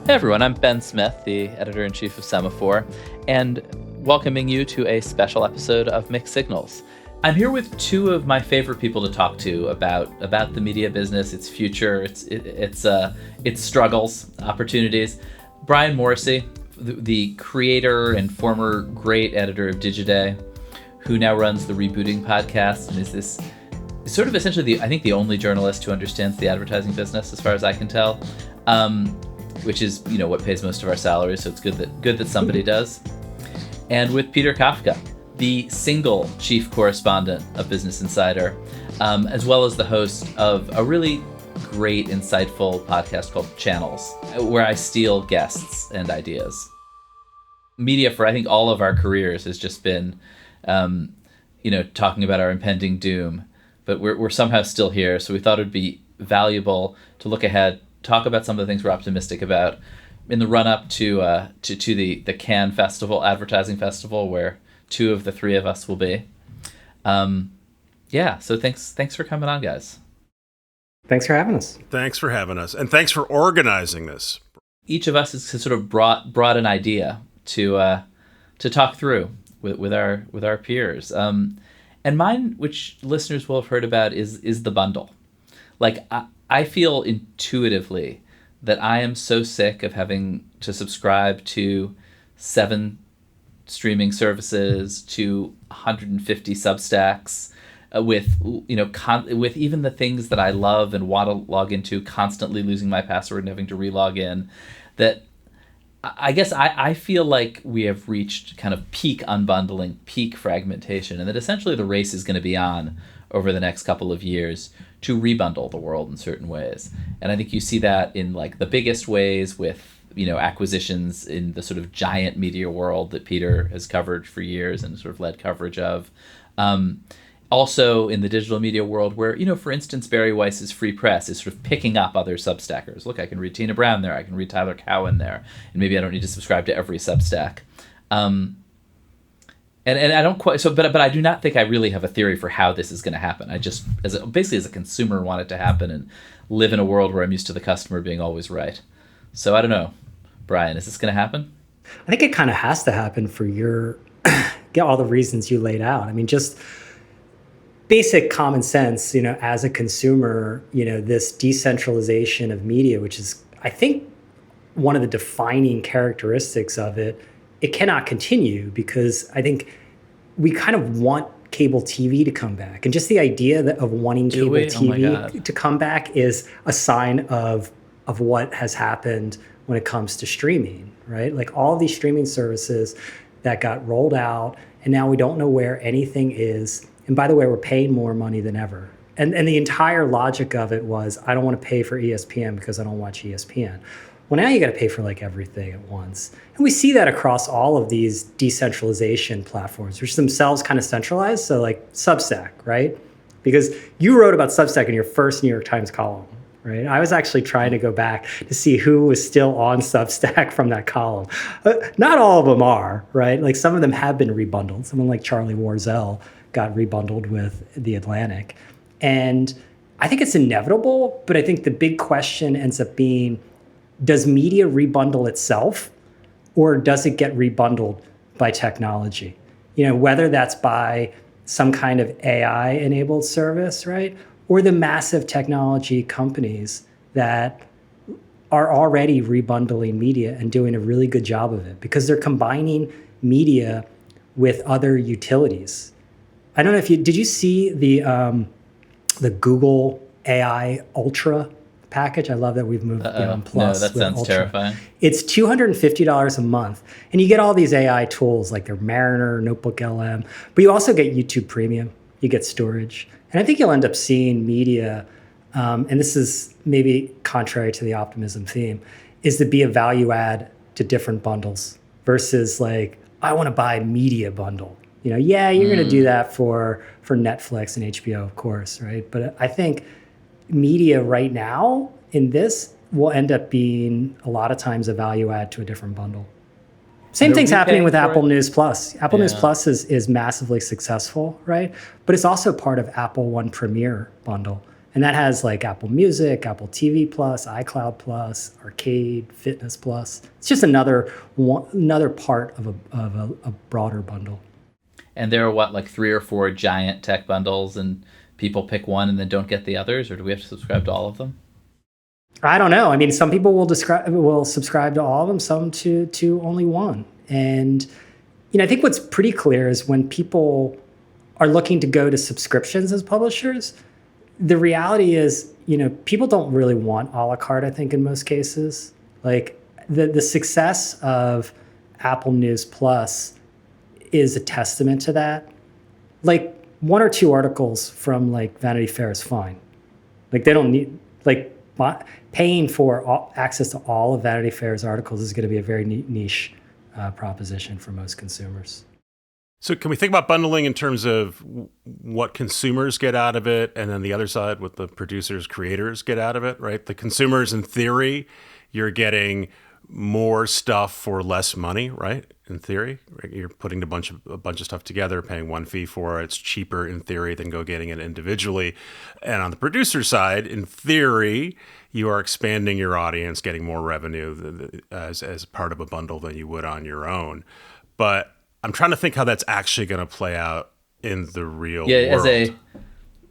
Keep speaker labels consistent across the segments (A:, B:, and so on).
A: Hey everyone, I'm Ben Smith, the editor-in-chief of Semaphore, and welcoming you to a special episode of Mixed Signals. I'm here with two of my favorite people to talk to about the media business, its future, its struggles, opportunities. Brian Morrissey, the creator and former great editor of Digiday, who now runs the Rebooting podcast and is this sort of essentially I think the only journalist who understands the advertising business, as far as I can tell. Which is, what pays most of our salaries, so it's good that somebody does. And with Peter Kafka, the single chief correspondent of Business Insider, as well as the host of a really great, insightful podcast called Channels, where I steal guests and ideas. Media for, I think, all of our careers has just been, talking about our impending doom, but we're somehow still here, so we thought it'd be valuable to look ahead, talk about some of the things we're optimistic about in the run-up to the Cannes Festival, Advertising Festival, where two of the three of us will be. So thanks for coming on, guys.
B: Thanks for having us.
C: Thanks for having us, and thanks for organizing this.
A: Each of us has sort of brought an idea to talk through with our peers. And mine, which listeners will have heard about, is the bundle. Like, I feel intuitively that I am so sick of having to subscribe to 7 streaming services, to 150 Substacks, with even the things that I love and want to log into, constantly losing my password and having to relog in, that I guess I feel like we have reached kind of peak unbundling, peak fragmentation, and that essentially the race is going to be on over the next couple of years to rebundle the world in certain ways. And I think you see that in like the biggest ways with, acquisitions in the sort of giant media world that Peter has covered for years and sort of led coverage of. Also in the digital media world where, for instance, Barry Weiss's Free Press is sort of picking up other Substackers. Look, I can read Tina Brown there, I can read Tyler Cowen there, and maybe I don't need to subscribe to every Substack. And I don't quite but I do not think I really have a theory for how this is going to happen. I just basically as a consumer want it to happen and live in a world where I'm used to the customer being always right. So I don't know, Brian, is this going to happen?
B: I think it kind of has to happen for all the reasons you laid out. I mean, just basic common sense, as a consumer, this decentralization of media, which is, I think, one of the defining characteristics of it, it cannot continue because I think we kind of want cable TV to come back. And just the idea of wanting cable TV to come back is a sign of what has happened when it comes to streaming, right? Like all these streaming services that got rolled out, and now we don't know where anything is. And by the way, we're paying more money than ever. And the entire logic of it was, I don't want to pay for ESPN because I don't watch ESPN. Well, now you got to pay for like everything at once. And we see that across all of these decentralization platforms, which themselves kind of centralized. So like Substack, right? Because you wrote about Substack in your first New York Times column, right? I was actually trying to go back to see who was still on Substack from that column. Not all of them are, right? Like some of them have been rebundled. Someone like Charlie Warzel got rebundled with The Atlantic. And I think it's inevitable, but I think the big question ends up being, does media rebundle itself or does it get rebundled by technology? Whether that's by some kind of AI-enabled service, right? Or the massive technology companies that are already rebundling media and doing a really good job of it because they're combining media with other utilities. I don't know if did you see the Google AI Ultra package? I love that we've moved beyond Plus.
A: No, that sounds
B: Ultra.
A: Terrifying.
B: It's $250 a month, and you get all these AI tools like their Mariner, Notebook LM, but you also get YouTube Premium, you get storage, and I think you'll end up seeing media, and this is maybe contrary to the optimism theme, is to be a value add to different bundles versus like, I want to buy a media bundle. You're going to do that for Netflix and HBO, of course, right? But I think media right now in this will end up being a lot of times a value add to a different bundle. Same thing's happening with Apple News Plus. Apple News Plus is massively successful, right? But it's also part of Apple One Premier bundle. And that has like Apple Music, Apple TV Plus, iCloud Plus, Arcade, Fitness Plus. It's just another part of a broader bundle.
A: And there are what, like 3 or 4 giant tech bundles, and people pick one and then don't get the others, or do we have to subscribe to all of them?
B: I don't know. I mean, some people will subscribe to all of them, some to only one. And I think what's pretty clear is when people are looking to go to subscriptions as publishers, the reality is, people don't really want a la carte, I think, in most cases. Like the success of Apple News Plus is a testament to that. Like 1 or 2 articles from like Vanity Fair is fine. Like they don't need, like paying for access to all of Vanity Fair's articles is going to be a very niche proposition for most consumers.
C: So can we think about bundling in terms of what consumers get out of it, and then the other side, what the producers, creators get out of it, right? The consumers, in theory, you're getting more stuff for less money, right? In theory, right? You're putting a bunch of stuff together, paying one fee for it. It's cheaper in theory than go getting it individually. And on the producer side, in theory, you are expanding your audience, getting more revenue as part of a bundle than you would on your own. But I'm trying to think how that's actually going to play out in the real world.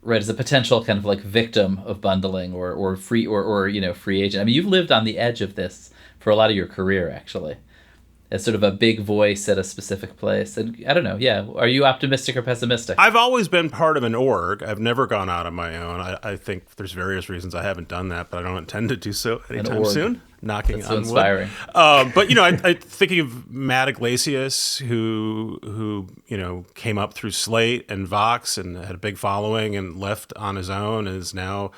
A: As a potential kind of like victim of bundling or free or free agent. I mean, you've lived on the edge of this for a lot of your career, actually, as sort of a big voice at a specific place. And I don't know, are you optimistic or pessimistic?
C: I've always been part of an org. I've never gone out on my own. I think there's various reasons I haven't done that, but I don't intend to do so anytime soon. Knocking
A: That's
C: on
A: so inspiring.
C: Wood. But I thinking of Matt Iglesias, who came up through Slate and Vox and had a big following and left on his own and is now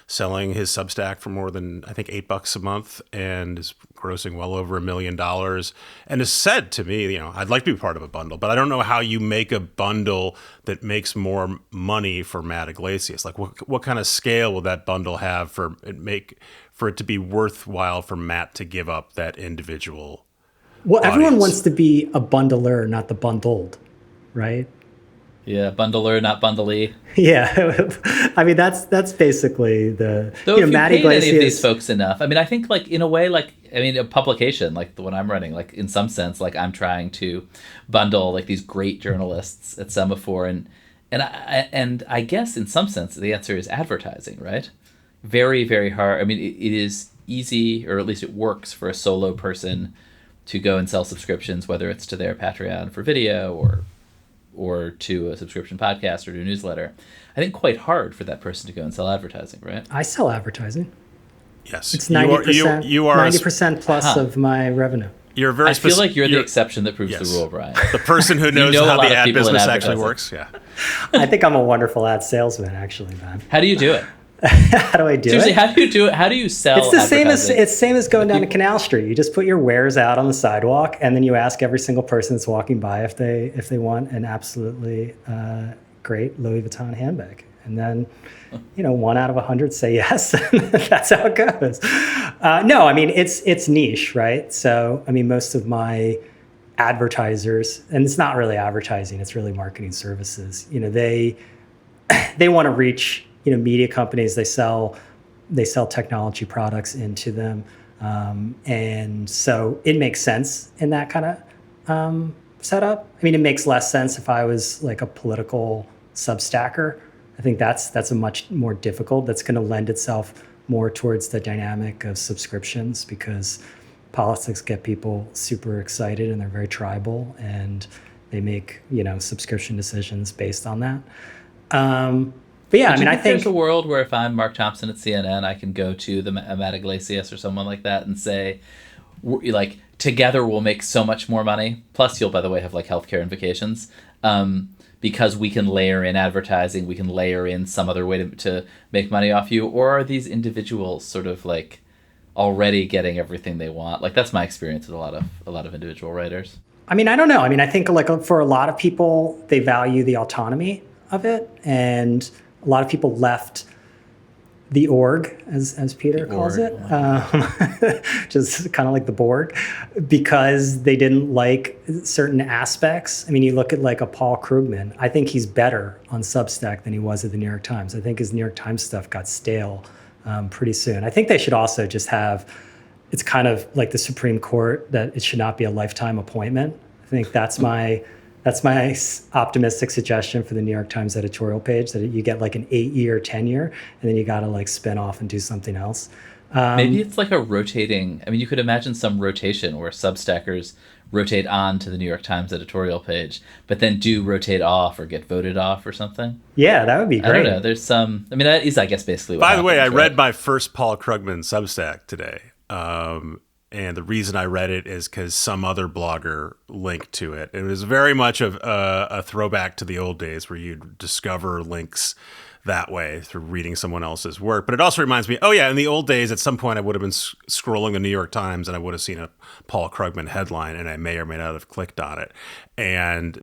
C: selling his Substack for more than, I think, $8 a month, and is grossing well over $1 million, and has said to me, I'd like to be part of a bundle, but I don't know how you make a bundle that makes more money for Matt Iglesias. Like, what kind of scale will that bundle have for it to be worthwhile for Matt to give up that individual audience?
B: Everyone wants to be a bundler, not the bundled, right?
A: Yeah, bundler, not bundlee.
B: Yeah, I mean that's basically the.
A: Though if you
B: Matt
A: paid
B: Iglesias,
A: any of these folks enough, I mean, I think like in a way, like a publication like the one I'm running, like in some sense, like I'm trying to bundle like these great journalists at Semaphore, and I guess in some sense the answer is advertising, right? Very, very hard. I mean, it is easy, or at least it works for a solo person to go and sell subscriptions, whether it's to their Patreon for video or to a subscription podcast or to a newsletter. I think quite hard for that person to go and sell advertising, right?
B: I sell advertising.
C: Yes.
B: It's 90%,
C: you are
B: 90% plus of my revenue.
C: You're very
A: I feel like you're the exception that proves the rule, Brian.
C: The person who knows how the ad business actually works. Yeah.
B: I think I'm a wonderful ad salesman, actually, man.
A: How do you do it?
B: How do I do
A: Seriously,
B: it?
A: how do you do it? How do you sell
B: It's the
A: advertising?
B: same as going down to Canal Street. You just put your wares out on the sidewalk, and then you ask every single person that's walking by if they want an absolutely great Louis Vuitton handbag, and then 1 out of 100 say yes. That's how it goes. No, I mean it's niche, right? So I mean most of my advertisers, and it's not really advertising; it's really marketing services. They want to reach media companies. They sell technology products into them, and so it makes sense in that kind of setup. I mean, it makes less sense if I was like a political substacker. I think that's a much more difficult. That's going to lend itself more towards the dynamic of subscriptions, because politics get people super excited and they're very tribal, and they make subscription decisions based on that. But yeah, I mean, I think
A: there's a world where if I'm Mark Thompson at CNN, I can go to the Matt Iglesias or someone like that and say, like, together we'll make so much more money. Plus, you'll, by the way, have like healthcare and vacations, because we can layer in advertising, we can layer in some other way to make money off you. Or are these individuals sort of like already getting everything they want? Like, that's my experience with a lot of individual writers.
B: I mean, I don't know. I mean, I think like for a lot of people, they value the autonomy of it, and a lot of people left the org, as Peter calls
A: org.
B: it, just kind of like the Borg, because they didn't like certain aspects. I mean, you look at like a Paul Krugman. I think he's better on Substack than he was at the New York Times. I think his New York Times stuff got stale pretty soon. I think they should also just have, it's kind of like the Supreme Court, that it should not be a lifetime appointment. I think that's my optimistic suggestion for the New York Times editorial page, that you get like an 8-year tenure and then you got to like spin off and do something else.
A: Maybe it's like a rotating, I mean, you could imagine some rotation where Substackers rotate on to the New York Times editorial page, but then do rotate off or get voted off or something.
B: Yeah, that would be great.
A: I don't know. There's some, I mean, that is, I guess, basically what
C: By the way, I
A: happens,
C: read
A: right?
C: my first Paul Krugman Substack today. And the reason I read it is because some other blogger linked to it. It was very much of a throwback to the old days where you'd discover links that way through reading someone else's work. But it also reminds me, oh yeah, in the old days, at some point I would have been scrolling the New York Times and I would have seen a Paul Krugman headline and I may or may not have clicked on it. And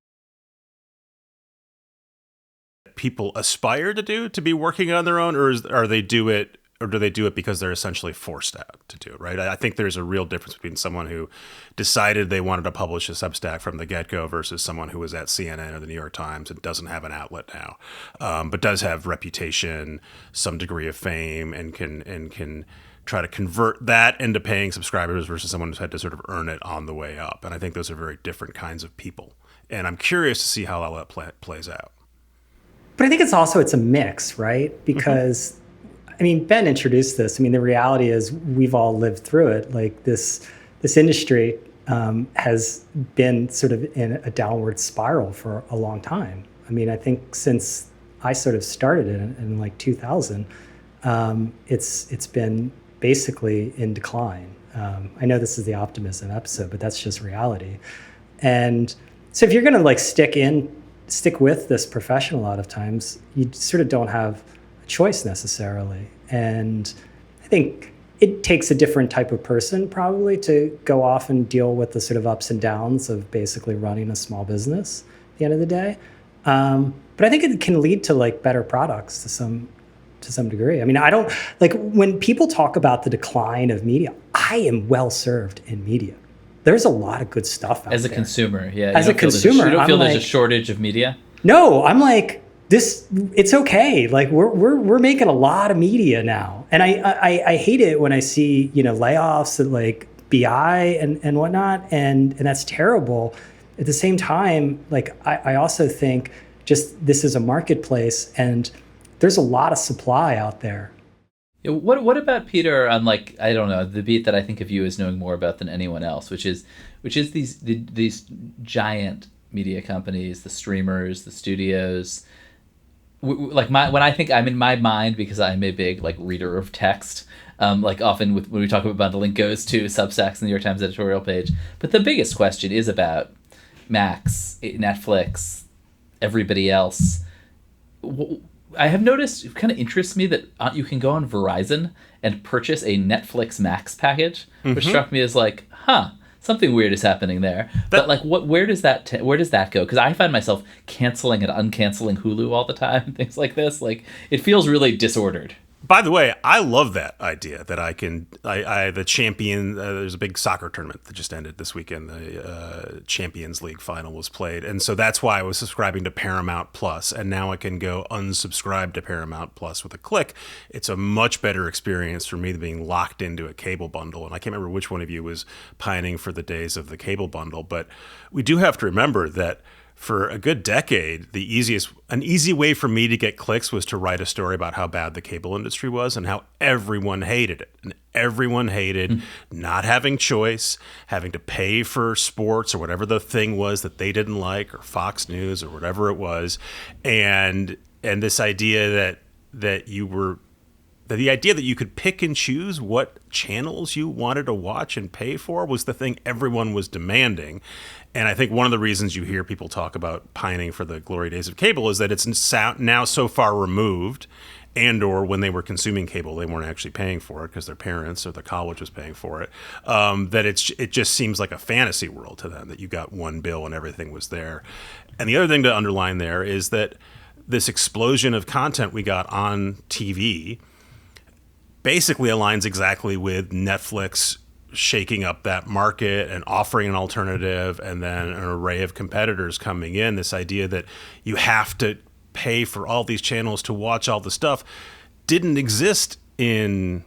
C: people aspire to be working on their own, or do they do it because they're essentially forced out to do it, right? I think there's a real difference between someone who decided they wanted to publish a Substack from the get-go versus someone who was at CNN or the New York Times and doesn't have an outlet now, but does have reputation, some degree of fame, and can try to convert that into paying subscribers versus someone who's had to sort of earn it on the way up. And I think those are very different kinds of people. And I'm curious to see how all that plays out.
B: But I think it's a mix, right? Because I mean, Ben introduced this. I mean, the reality is we've all lived through it. Like this industry has been sort of in a downward spiral for a long time. I mean, I think since I sort of started it in like 2000, it's been basically in decline. I know this is the optimism episode, but that's just reality. And so if you're going to like stick with this profession, a lot of times you sort of don't have choice necessarily. And I think it takes a different type of person probably to go off and deal with the sort of ups and downs of basically running a small business at the end of the day. But I think it can lead to like better products to some degree. I mean, I don't like when people talk about the decline of media, I am well served in media. There's a lot of good stuff out there.
A: As a consumer, yeah.
B: As a consumer,
A: you don't feel there's
B: like,
A: a shortage of media?
B: No, I'm like, it's okay. Like we're making a lot of media now. And I hate it when I see, layoffs at like BI and whatnot. And that's terrible. At the same time, like I also think just this is a marketplace and there's a lot of supply out there.
A: What about Peter on like, I don't know, the beat that I think of you as knowing more about than anyone else, which is these giant media companies, the streamers, the studios. Like when I think, I'm in my mind, because I'm a big like reader of text, like often when we talk about bundling goes to Substacks and the New York Times editorial page. But the biggest question is about Max, Netflix, everybody else. I have noticed, it kind of interests me that you can go on Verizon and purchase a Netflix Max package, which struck me as like, something weird is happening there. But like, where does that go? Because I find myself canceling and uncanceling Hulu all the time, things like this. Like, it feels really disordered.
C: By the way, I love that idea that the champion, there's a big soccer tournament that just ended this weekend. The Champions League final was played. And so that's why I was subscribing to Paramount Plus. And now I can go unsubscribe to Paramount Plus with a click. It's a much better experience for me than being locked into a cable bundle. And I can't remember which one of you was pining for the days of the cable bundle. But we do have to remember that for a good decade, an easy way for me to get clicks was to write a story about how bad the cable industry was and how everyone hated it. And everyone hated not having choice, having to pay for sports or whatever the thing was that they didn't like, or Fox News or whatever it was. And this idea that the idea that you could pick and choose what channels you wanted to watch and pay for was the thing everyone was demanding. And I think one of the reasons you hear people talk about pining for the glory days of cable is that it's now so far removed, and or when they were consuming cable, they weren't actually paying for it because their parents or the college was paying for it, that it just seems like a fantasy world to them, that you got one bill and everything was there. And the other thing to underline there is that this explosion of content we got on TV basically aligns exactly with Netflix shaking up that market and offering an alternative, and then an array of competitors coming in. This idea that you have to pay for all these channels to watch all the stuff didn't exist in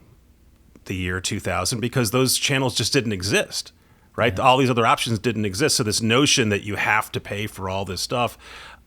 C: the year 2000 because those channels just didn't exist, right? Yeah. All these other options didn't exist. So this notion that you have to pay for all this stuff,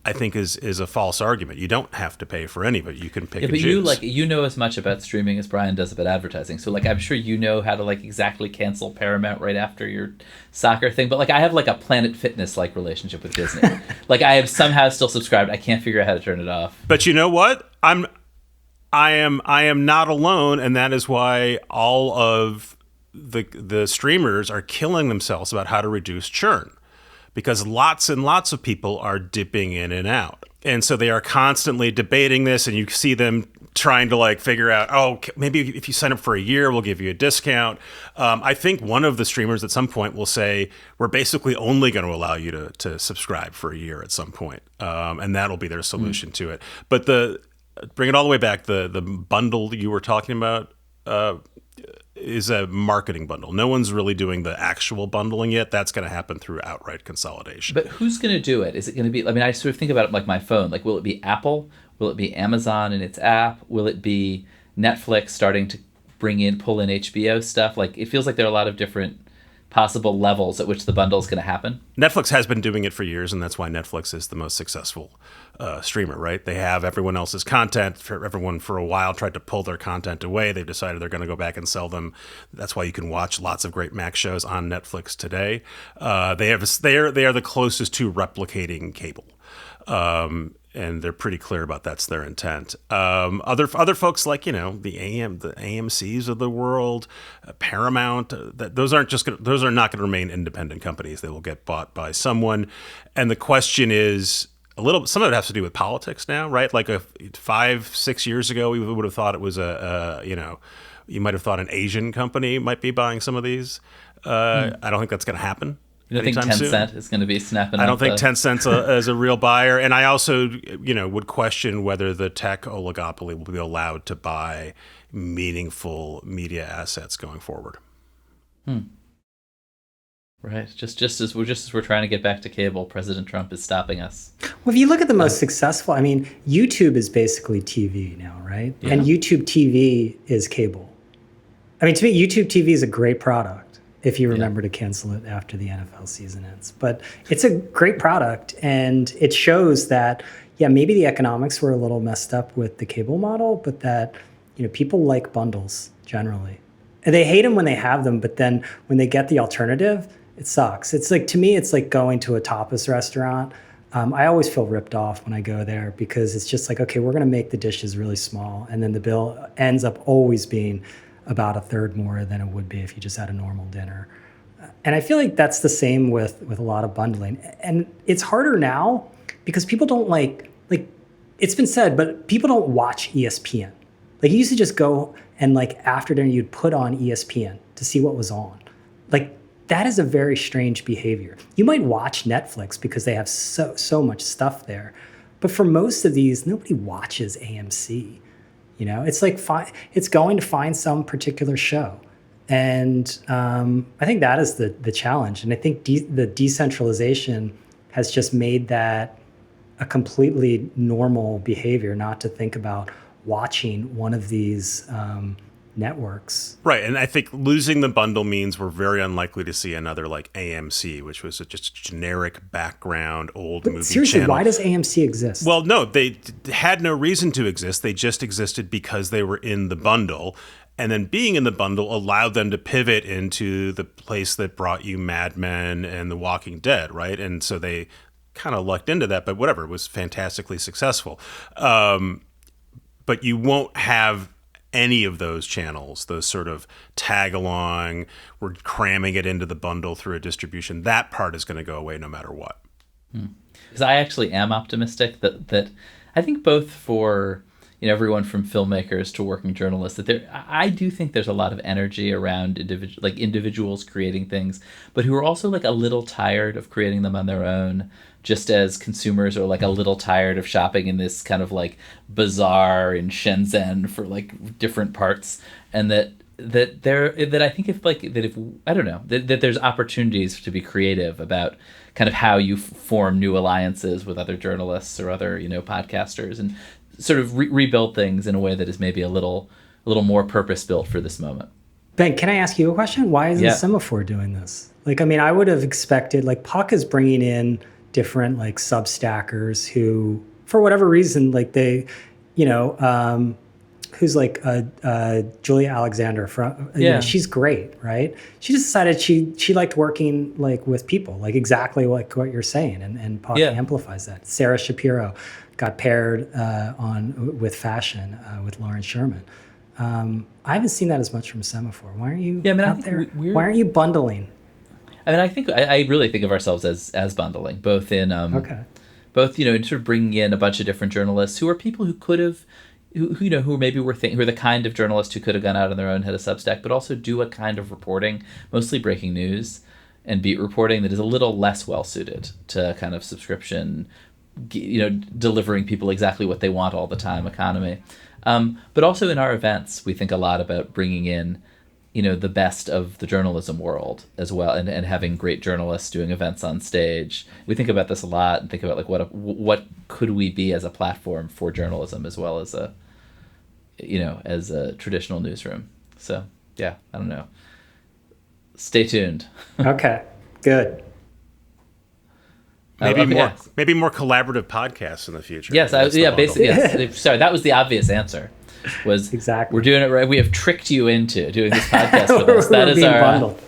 C: I think is a false argument. You don't have to pay for any of it. You can pick and choose.
A: But you know as much about streaming as Brian does about advertising. So I'm sure you know how to exactly cancel Paramount right after your soccer thing. But I have a Planet Fitness relationship with Disney. I have somehow still subscribed. I can't figure out how to turn it off.
C: But you know what? I am not alone, and that is why all of the streamers are killing themselves about how to reduce churn. Because lots and lots of people are dipping in and out. And so they are constantly debating this, and you see them trying to figure out, oh, maybe if you sign up for a year, we'll give you a discount. I think one of the streamers at some point will say, we're basically only going to allow you to subscribe for a year at some point. And that'll be their solution to it. But bring it all the way back, the bundle you were talking about, is a marketing bundle. No one's really doing the actual bundling yet. That's going to happen through outright consolidation.
A: But who's going to do it? Is it going to be, I sort of think about it like my phone. Will it be Apple? Will it be Amazon and its app? Will it be Netflix starting to pull in HBO stuff? It feels like there are a lot of different possible levels at which the bundle is going to happen.
C: Netflix has been doing it for years, and that's why Netflix is the most successful streamer, right? They have everyone else's content. Everyone for a while tried to pull their content away. They've decided they're going to go back and sell them. That's why you can watch lots of great Max shows on Netflix today. They are the closest to replicating cable. And they're pretty clear about that's their intent. Other folks the AMCs of the world, Paramount, those are not going to remain independent companies. They will get bought by someone. And the question is some of it has to do with politics now, right? 5-6 years ago, we would have thought it was you might have thought an Asian company might be buying some of these. I don't think that's going to happen.
A: You don't think Tencent is going to be snapping
C: I don't think Tencent's is a real buyer. And I also, would question whether the tech oligopoly will be allowed to buy meaningful media assets going forward.
A: Right. Just as we're trying to get back to cable, President Trump is stopping us.
B: Well, if you look at the most successful, YouTube is basically TV now, right? Yeah. And YouTube TV is cable. To me, YouTube TV is a great product. If you remember to cancel it after the NFL season ends. But it's a great product, and it shows that, maybe the economics were a little messed up with the cable model, but that, people like bundles generally. And they hate them when they have them, but then when they get the alternative, it sucks. It's to me, it's like going to a tapas restaurant. I always feel ripped off when I go there because it's just okay, we're going to make the dishes really small, and then the bill ends up always being about a third more than it would be if you just had a normal dinner. And I feel like that's the same with a lot of bundling. And it's harder now because people don't it's been said, but people don't watch ESPN. You used to just go and after dinner, you'd put on ESPN to see what was on. That is a very strange behavior. You might watch Netflix because they have so much stuff there. But for most of these, nobody watches AMC. It's it's going to find some particular show. And I think that is the challenge. And I think the decentralization has just made that a completely normal behavior, not to think about watching one of these networks.
C: Right. And I think losing the bundle means we're very unlikely to see another AMC, which was just generic background old movie
B: seriously,
C: channel.
B: Why does AMC exist?
C: Well, no, they had no reason to exist. They just existed because they were in the bundle. And then being in the bundle allowed them to pivot into the place that brought you Mad Men and The Walking Dead, right? And so they kind of lucked into that, but whatever, it was fantastically successful. But you won't have any of those channels, those sort of tag along, we're cramming it into the bundle through a distribution. That part is going to go away no matter what.
A: Because I actually am optimistic that I think both for everyone from filmmakers to working journalists, that I do think there's a lot of energy around individuals creating things, but who are also a little tired of creating them on their own, just as consumers are like a little tired of shopping in this kind of like bazaar in Shenzhen for like different parts, and that I think if I don't know, that there's opportunities to be creative about kind of how you form new alliances with other journalists or other, podcasters, and sort of rebuild things in a way that is maybe a little more purpose built for this moment.
B: Ben, can I ask you a question? Why isn't Semaphore doing this? Like, I mean, I would have expected, like, Puck is bringing in different, like, Substackers who, for whatever reason, like, they, who's like Julia Alexander from, she's great, right? She just decided she liked working, like, with people, like, exactly like what you're saying, and Puck amplifies that. Sarah Shapiro got paired with fashion with Lauren Sherman. I haven't seen that as much from Semaphore. Why aren't you out there? Why aren't you bundling?
A: I mean, I think I really think of ourselves as bundling, both in both in sort of bringing in a bunch of different journalists who are people who could have, who maybe who are the kind of journalists who could have gone out on their own, had a Substack, but also do a kind of reporting, mostly breaking news and beat reporting, that is a little less well suited to kind of subscription, delivering people exactly what they want all the time economy. But also in our events, we think a lot about bringing in, the best of the journalism world as well, and having great journalists doing events on stage. We think about this a lot and think about like what could we be as a platform for journalism as well as as a traditional newsroom. So yeah, I don't know. Stay tuned.
B: Okay, good.
C: Maybe more collaborative podcasts in the future.
A: Yes, basically. Yes. Sorry, that was the obvious answer. Was
B: exactly.
A: We're doing it right. We have tricked you into doing this podcast with us.
B: That is our bundled.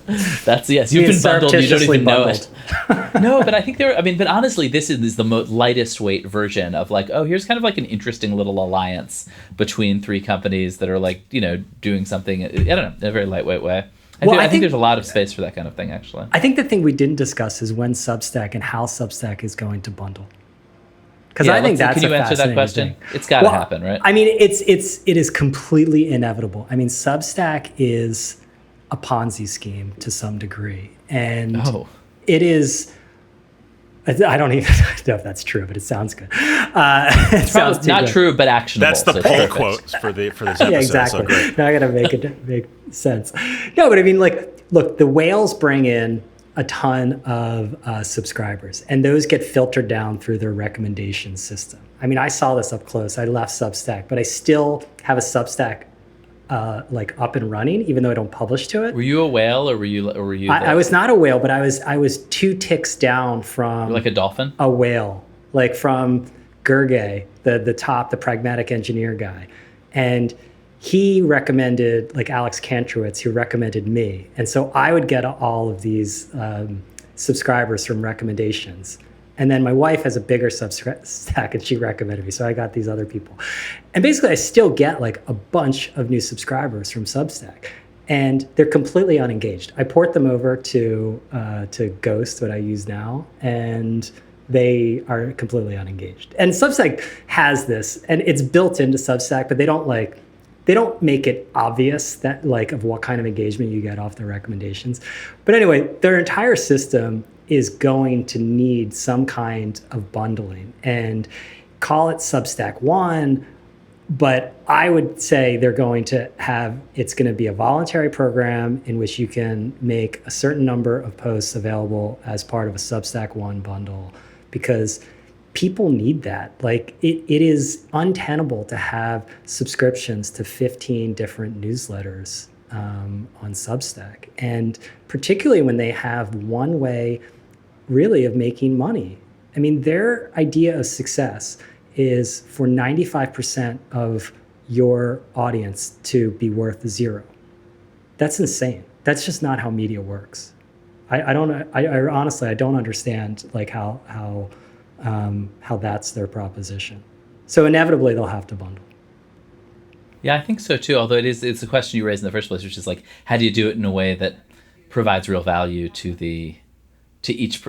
A: That's yes. You've been bundled. You don't even know it. No, but I think but honestly, this is the lightest weight version of like, oh, here's kind of like an interesting little alliance between three companies that are like, doing something. I don't know, in a very lightweight way. I think there's a lot of space for that kind of thing, actually.
B: I think the thing we didn't discuss is when Substack and how Substack is going to bundle. Because I think that's
A: can you answer that question? Thing. It's got to happen, right?
B: I mean, it is completely inevitable. I mean, Substack is a Ponzi scheme to some degree, and it is. I don't even know if that's true, but it sounds good.
A: It sounds not true, but actionable.
C: That's the pull quote for this episode.
B: Yeah, exactly. So great. Now I got to make it make sense. No, but I mean, like, look, the whales bring in a ton of subscribers, and those get filtered down through their recommendation system. I mean, I saw this up close. I left Substack, but I still have a Substack like up and running, even though I don't publish to it.
A: Were you a whale, or were you?
B: I was not a whale, but I was 2 ticks down from
A: like a dolphin.
B: A whale, like from Gergely, the pragmatic engineer guy, and he recommended, like Alex Kantrowitz, who recommended me. And so I would get all of these subscribers from recommendations. And then my wife has a bigger Substack and she recommended me. So I got these other people. And basically I still get like a bunch of new subscribers from Substack. And they're completely unengaged. I port them over to Ghost, what I use now, and they are completely unengaged. And Substack has this, and it's built into Substack, but they don't make it obvious that like of what kind of engagement you get off the recommendations. But anyway, their entire system is going to need some kind of bundling, and call it Substack One. But I would say it's going to be a voluntary program in which you can make a certain number of posts available as part of a Substack One bundle, because people need that. Like it is untenable to have subscriptions to 15 different newsletters on Substack. And particularly when they have one way really of making money. I mean, their idea of success is for 95% of your audience to be worth 0. That's insane. That's just not how media works. I honestly, I don't understand like how that's their proposition. So inevitably they'll have to bundle.
A: Yeah, I think so too. Although it's a question you raised in the first place, which is like, how do you do it in a way that provides real value to each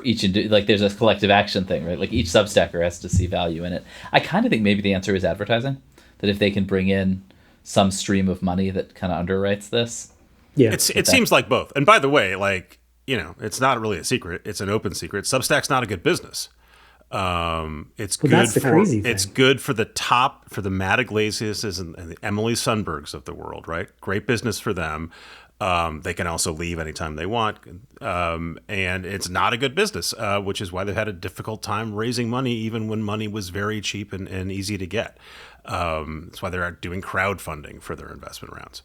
A: like there's a collective action thing, right? Like each Substacker has to see value in it. I kind of think maybe the answer is advertising. That if they can bring in some stream of money that kind of underwrites this.
C: Yeah, it seems like both. And by the way, like, it's not really a secret. It's an open secret. Substack's not a good business. It's
B: Well,
C: good
B: that's the
C: for
B: crazy
C: it's
B: thing.
C: good for the top, for the Matt Iglesias and the Emily Sundbergs of the world, right? Great business for them. They can also leave anytime they want, and it's not a good business, which is why they've had a difficult time raising money, even when money was very cheap and easy to get. That's why they're doing crowdfunding for their investment rounds.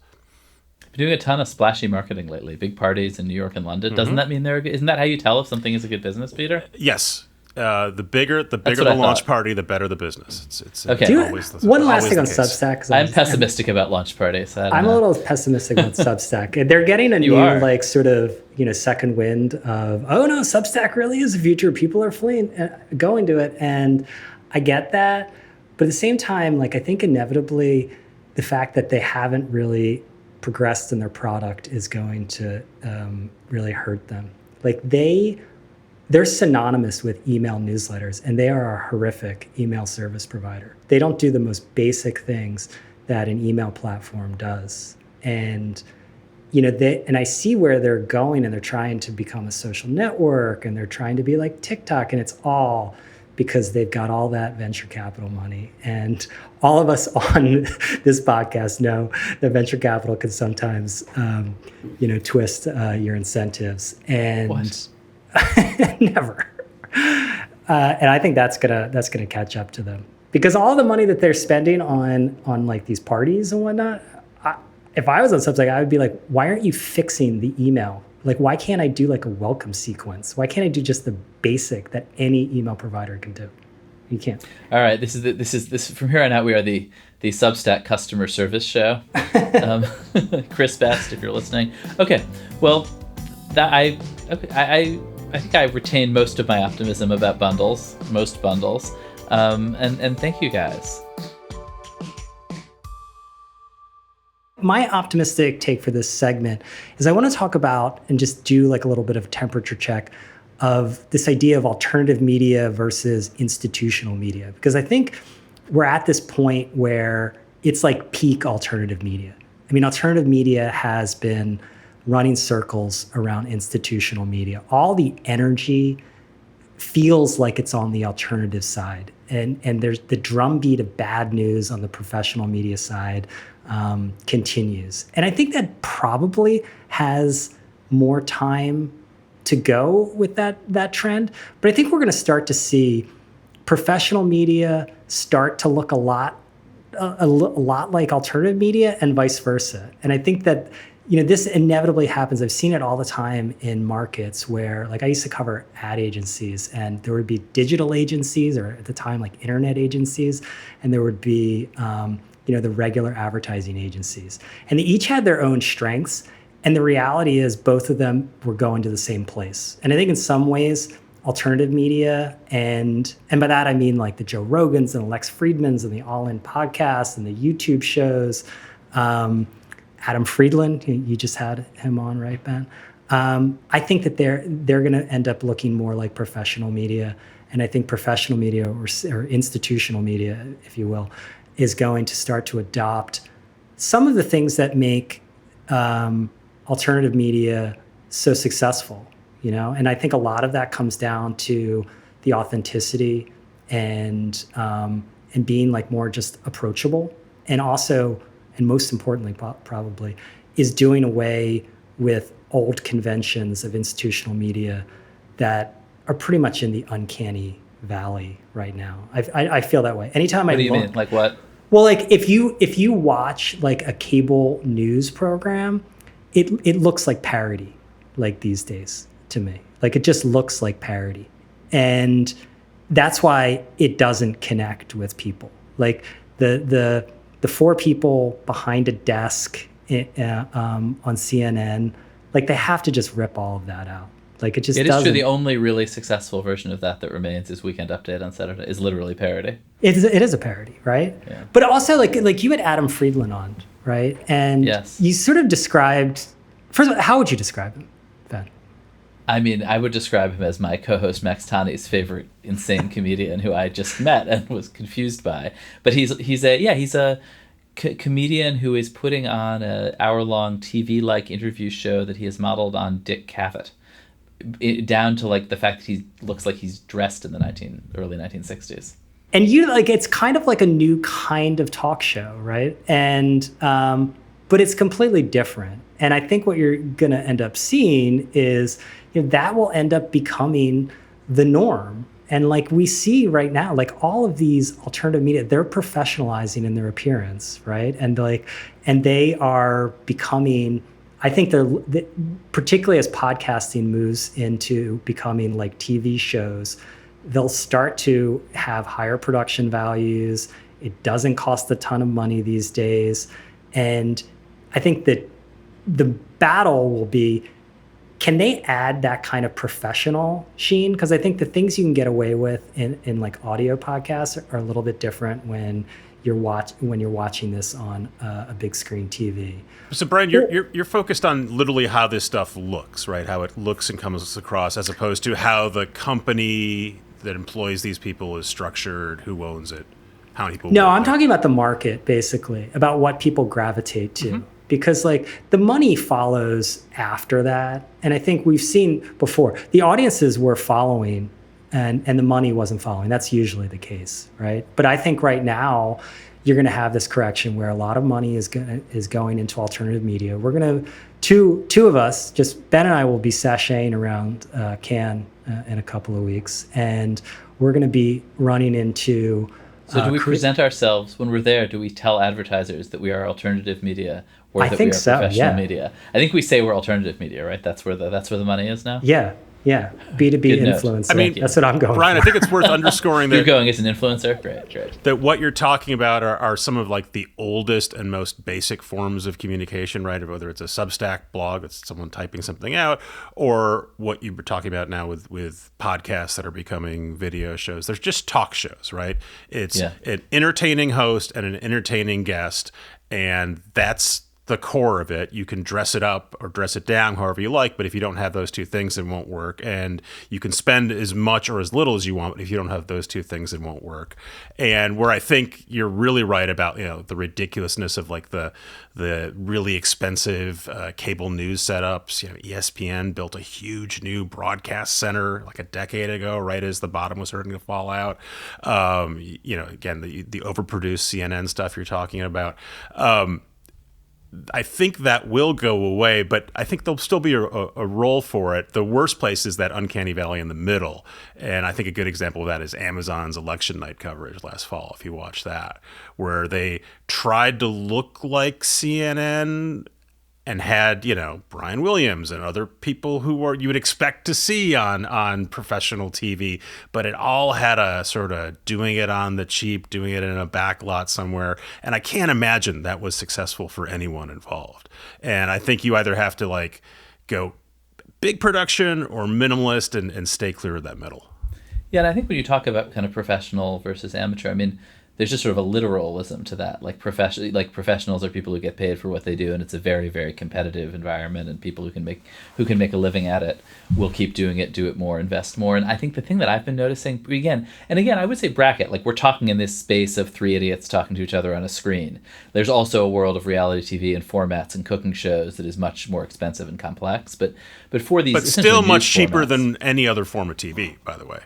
A: Been doing a ton of splashy marketing lately, big parties in New York and London. Doesn't that mean isn't that how you tell if something is a good business, Peter?
C: Yes. The bigger
A: what
C: the
A: I
C: launch
A: thought.
C: party, the better the business. It's
A: Okay.
B: One last
C: always
B: thing on
C: the case.
B: Substack. 'Cause
A: I'm pessimistic about launch parties.
B: I'm a little pessimistic about Substack. They're getting a new
A: are.
B: like sort of second wind of, oh no, Substack really is the future. People are fleeing, going to it, and I get that, but at the same time, like I think inevitably, the fact that they haven't really progressed in their product is going to really hurt them. Like they're synonymous with email newsletters, and they are a horrific email service provider. They don't do the most basic things that an email platform does. And and I see where they're going, and they're trying to become a social network, and they're trying to be like TikTok, and it's all because they've got all that venture capital money. And all of us on this podcast know that venture capital can sometimes, twist your incentives. And
A: What?
B: never. And I think that's gonna catch up to them, because all the money that they're spending on like these parties and whatnot. If I was on Substack, I would be like, why aren't you fixing the email? Like, why can't I do like a welcome sequence? Why can't I do just the basic that any email provider can do? You can't.
A: All right, this is from here on out. We are the Substack customer service show. Chris Best, if you're listening. Okay, well, I think I retained most of my optimism about most bundles, and thank you guys.
B: My optimistic take for this segment is I want to talk about and just do like a little bit of temperature check of this idea of alternative media versus institutional media, because I think we're at this point where it's like peak alternative media. I mean, alternative media has been running circles around institutional media. All the energy feels like it's on the alternative side. And there's the drumbeat of bad news on the professional media side continues. And I think that probably has more time to go with that trend. But I think we're going to start to see professional media start to look a lot like alternative media and vice versa. And I think that this inevitably happens. I've seen it all the time in markets where, like, I used to cover ad agencies, and there would be digital agencies, or at the time, like internet agencies, and there would be, the regular advertising agencies. And they each had their own strengths. And the reality is both of them were going to the same place. And I think in some ways, alternative media, and by that I mean like the Joe Rogans and Lex Friedmans and the All In podcasts and the YouTube shows, Adam Friedland, you just had him on, right, Ben? I think that they're going to end up looking more like professional media. And I think professional media or institutional media, if you will, is going to start to adopt some of the things that make alternative media so successful, And I think a lot of that comes down to the authenticity and being like more just approachable, and also, and most importantly, probably, is doing away with old conventions of institutional media that are pretty much in the uncanny valley right now. I feel that way. Anytime
A: What do you mean? Like what?
B: Well, like if you watch like a cable news program, it looks like parody, like these days to me. Like it just looks like parody, and that's why it doesn't connect with people. Like the four people behind a desk on CNN, like they have to just rip all of that out. Like it just
A: It is
B: doesn't.
A: true. The only really successful version of that remains is Weekend Update on Saturday. Is literally parody.
B: It is a parody, right?
A: Yeah.
B: But also like you had Adam Friedland on, right? And
A: yes,
B: you sort of described. First of all, how would you describe him, Ben?
A: I mean, I would describe him as my co-host Max Tani's favorite insane comedian who I just met and was confused by. But he's a comedian who is putting on an hour-long TV-like interview show that he has modeled on Dick Cavett, down to like the fact that he looks like he's dressed in the early 1960s.
B: And it's kind of like a new kind of talk show, right? And but it's completely different. And I think what you're going to end up seeing is that will end up becoming the norm. And like we see right now, like all of these alternative media, they're professionalizing in their appearance, right? And they are becoming, I think particularly as podcasting moves into becoming like TV shows, they'll start to have higher production values. It doesn't cost a ton of money these days. And I think that the battle will be, can they add that kind of professional sheen? Because I think the things you can get away with in like audio podcasts are a little bit different when you're watching this on a big screen TV.
C: So Brian, you're focused on literally how this stuff looks, right? How it looks and comes across, as opposed to how the company that employs these people is structured, who owns it, how many people.
B: No, I'm talking about the market, basically, about what people gravitate to. Mm-hmm. Because like the money follows after that. And I think we've seen before, the audiences were following and the money wasn't following. That's usually the case, right? But I think right now you're going to have this correction where a lot of money is going into alternative media. We're going to, two of us, just Ben and I will be sashaying around Cannes in a couple of weeks. And we're going to be running into...
A: So do we present ourselves when we're there? Do we tell advertisers that we are alternative media, or that we are professional media? I think we say we're alternative media, right? That's where the money is now.
B: Yeah. B2B influencer. I mean, that's what I'm going.
C: Brian,
B: for.
C: I think it's worth underscoring that
A: you're going as an influencer. Great.
C: That what you're talking about are some of like the oldest and most basic forms of communication, right? Whether it's a Substack blog, it's someone typing something out, or what you were talking about now with podcasts that are becoming video shows. There's just talk shows, right? It's an entertaining host and an entertaining guest, and that's the core of it. You can dress it up or dress it down however you like, but if you don't have those two things, it won't work. And you can spend as much or as little as you want, but if you don't have those two things, it won't work. And where I think you're really right about, the ridiculousness of like the really expensive cable news setups. ESPN built a huge new broadcast center like a decade ago, right as the bottom was starting to fall out. Again, the overproduced CNN stuff you're talking about. I think that will go away, but I think there'll still be a role for it. The worst place is that uncanny valley in the middle. And I think a good example of that is Amazon's election night coverage last fall, if you watch that, where they tried to look like CNN and had, Brian Williams and other people who you would expect to see on professional TV, but it all had a sort of doing it on the cheap, doing it in a back lot somewhere. And I can't imagine that was successful for anyone involved. And I think you either have to like go big production or minimalist and stay clear of that middle.
A: Yeah, and I think when you talk about kind of professional versus amateur, I mean, there's just sort of a literalism to that. Like professionals are people who get paid for what they do, and it's a very, very competitive environment, and people who can make a living at it will keep doing it, do it more, invest more. And I think the thing that I've been noticing again, I would say bracket, like we're talking in this space of three idiots talking to each other on a screen. There's also a world of reality TV and formats and cooking shows that is much more expensive and complex. But for these,
C: but still much cheaper than any other form of TV, by the way.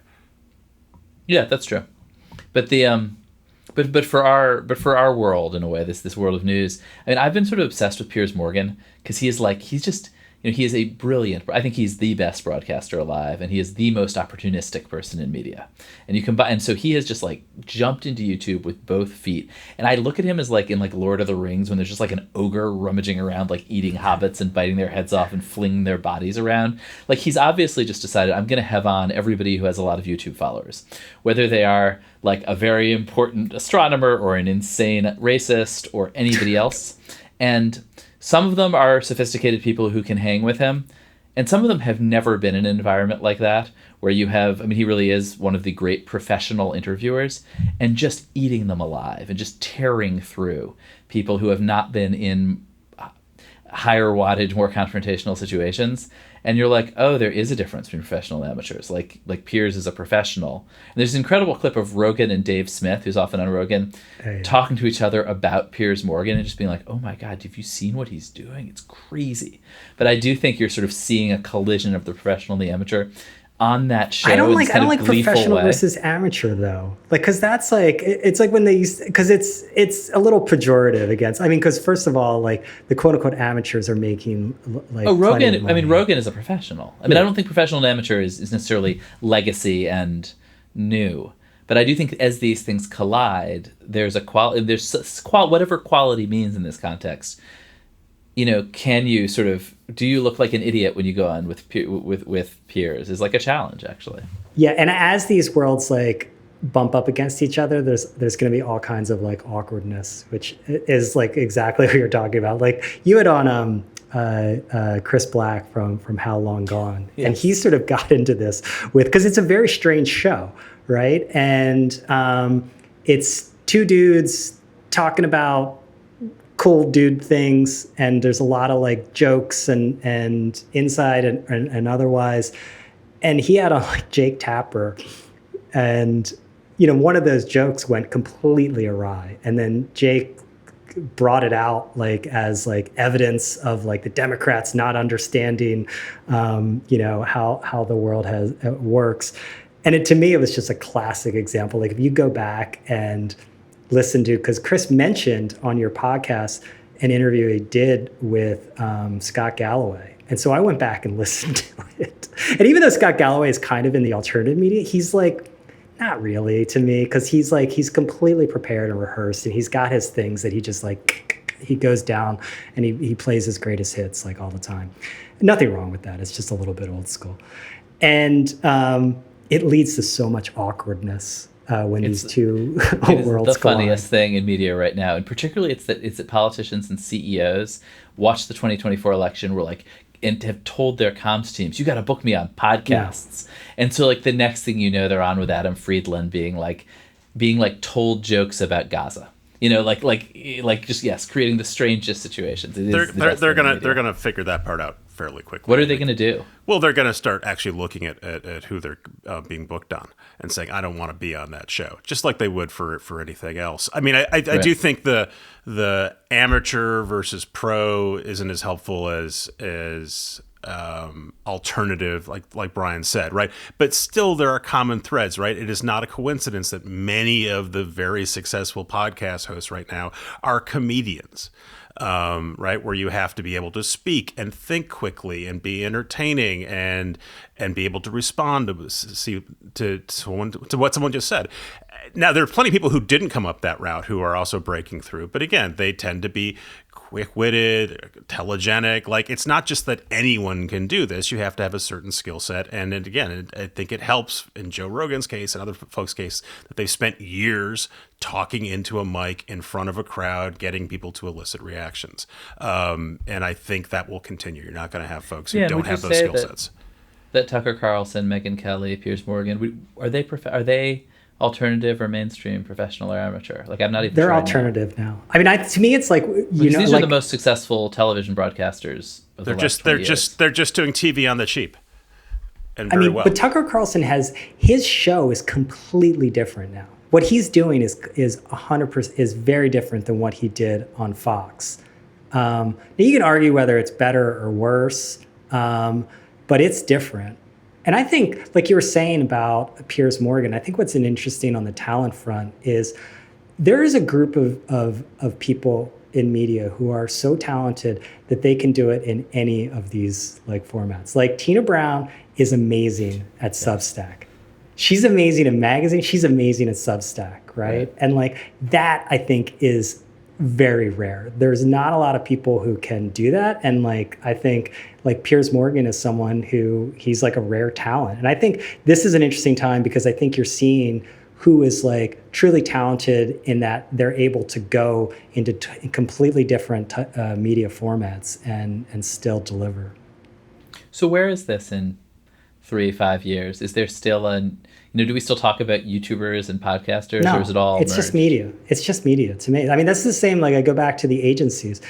A: Yeah, that's true. But the But for our world, in a way, this world of news, I mean, I've been sort of obsessed with Piers Morgan because he is a brilliant, I think he's the best broadcaster alive, and he is the most opportunistic person in media. And so he has just like jumped into YouTube with both feet. And I look at him as like in like Lord of the Rings, when there's just like an ogre rummaging around, like eating hobbits and biting their heads off and flinging their bodies around. Like he's obviously just decided, I'm going to have on everybody who has a lot of YouTube followers, whether they are like a very important astronomer or an insane racist or anybody else. And some of them are sophisticated people who can hang with him, and some of them have never been in an environment like that, where you have, he really is one of the great professional interviewers, and just eating them alive and just tearing through people who have not been in, higher wattage, more confrontational situations. And you're like, oh, there is a difference between professional and amateurs. Like Piers is a professional. And there's an incredible clip of Rogan and Dave Smith, who's often on Rogan, talking to each other about Piers Morgan and just being like, oh my God, have you seen what he's doing? It's crazy. But I do think you're sort of seeing a collision of the professional and the amateur on that show.
B: I don't like professional
A: way.
B: Versus amateur though, like, because that's like, it's like when they used, because it's a little pejorative against, I mean, because first of all, like the quote unquote amateurs are making like
A: Rogan. I mean, Rogan is a professional. I mean, I don't think professional and amateur is necessarily legacy and new, but I do think as these things collide, there's a whatever quality means in this context. You know, can you sort of, do you look like an idiot when you go on with Piers is like a challenge, actually.
B: Yeah, and as these worlds like bump up against each other, there's going to be all kinds of like awkwardness, which is like exactly what you're talking about. Like you had on Chris Black from How Long Gone, yes. And he sort of got into this because it's a very strange show, right? And it's two dudes talking about cool dude things, and there's a lot of like jokes and inside and otherwise. And he had on like Jake Tapper, and you know, one of those jokes went completely awry, and then Jake brought it out like as like evidence of like the Democrats not understanding you know, how the world works. And to me it was just a classic example. Like if you go back and listen to, because Chris mentioned on your podcast an interview he did with Scott Galloway. And so I went back and listened to it. And even though Scott Galloway is kind of in the alternative media, he's like, not really to me, because he's completely prepared and rehearsed, and he's got his things that he just like, he goes down and he plays his greatest hits like all the time. Nothing wrong with that. It's just a little bit old school. And it leads to so much awkwardness when these two worlds collide.
A: The funniest thing in media right now, and particularly it's that politicians and CEOs watch the 2024 election, were like, and have told their comms teams, you got to book me on podcasts. Yeah. And so like the next thing you know, they're on with Adam Friedland being like told jokes about Gaza. You know, like just, yes, creating the strangest situations.
C: They're gonna figure that part out fairly quickly.
A: What are they going to do?
C: Well, they're going to start actually looking at who they're being booked on and saying, I don't want to be on that show, just like they would for anything else. I mean, I do think the amateur versus pro isn't as helpful as alternative, like Brian said, right? But still, there are common threads, right? It is not a coincidence that many of the very successful podcast hosts right now are comedians. Right, where you have to be able to speak and think quickly and be entertaining and be able to respond to what someone just said. Now, there are plenty of people who didn't come up that route who are also breaking through, but again, they tend to be quick-witted, telegenic. Like, it's not just that anyone can do this. You have to have a certain skill set. And again, I think it helps in Joe Rogan's case and other folks' case that they've spent years talking into a mic in front of a crowd, getting people to elicit reactions. And I think that will continue. You're not going to have folks who don't have those skill sets.
A: That Tucker Carlson, Megyn Kelly, Piers Morgan, are they alternative or mainstream, professional or amateur? Like, I'm not even.
B: They're alternative now. I mean, to me, it's like
A: these are the most successful television broadcasters.
C: They're just doing TV on the cheap, and very well.
B: But Tucker Carlson his show is completely different now. What he's doing is 100% is very different than what he did on Fox. Now you can argue whether it's better or worse, but it's different. And I think, like you were saying about Piers Morgan, I think what's interesting on the talent front is there is a group of people in media who are so talented that they can do it in any of these like formats. Like Tina Brown is amazing at Substack. She's amazing in magazine. She's amazing at Substack, right? And like that, I think, is very rare. There's not a lot of people who can do that. And like, I think like Piers Morgan is someone who he's like a rare talent. And I think this is an interesting time because I think you're seeing who is like truly talented in that they're able to go into completely different media formats and still deliver.
A: So where is this in 3-5 years? Is there still do we still talk about YouTubers and podcasters, or is it all
B: it's
A: merged?
B: Just media. It's just media to me. I mean, that's the same, like I go back to the agencies.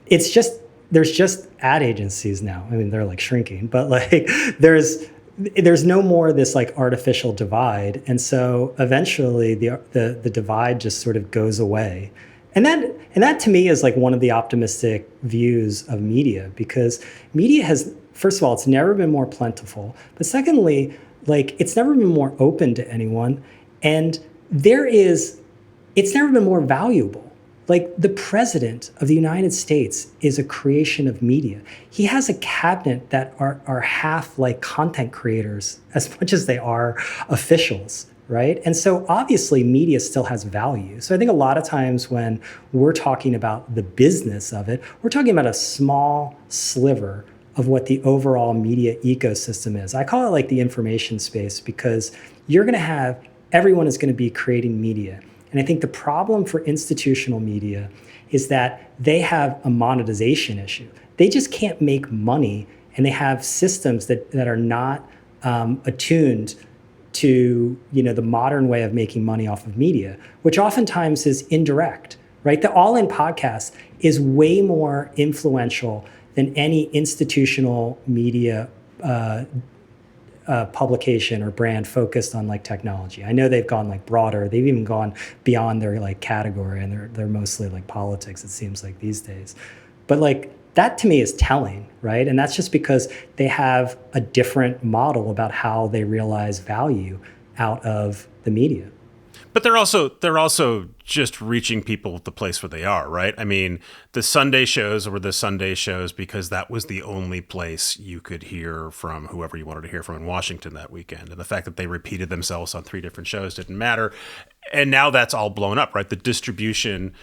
B: It's just there's just ad agencies now. I mean, they're like shrinking, but like there's no more this like artificial divide. And so eventually the divide just sort of goes away. And that to me is like one of the optimistic views of media, because media has, first of all, it's never been more plentiful, but secondly, like it's never been more open to anyone. And it's never been more valuable. Like the president of the United States is a creation of media. He has a cabinet that are half like content creators as much as they are officials, right? And so obviously media still has value. So I think a lot of times when we're talking about the business of it, we're talking about a small sliver of what the overall media ecosystem is. I call it like the information space, because everyone is going to be creating media. And I think the problem for institutional media is that they have a monetization issue. They just can't make money, and they have systems that are not attuned to the modern way of making money off of media, which oftentimes is indirect, right? The All In podcast is way more influential than any institutional media publication or brand focused on like technology. I know they've gone like broader. They've even gone beyond their like category, and they're mostly like politics, it seems like these days. But like that to me is telling, right? And that's just because they have a different model about how they realize value out of the media.
C: But they're also just reaching people at the place where they are, right? I mean, the Sunday shows were the Sunday shows because that was the only place you could hear from whoever you wanted to hear from in Washington that weekend. And the fact that they repeated themselves on 3 different shows didn't matter. And now that's all blown up, right? The distribution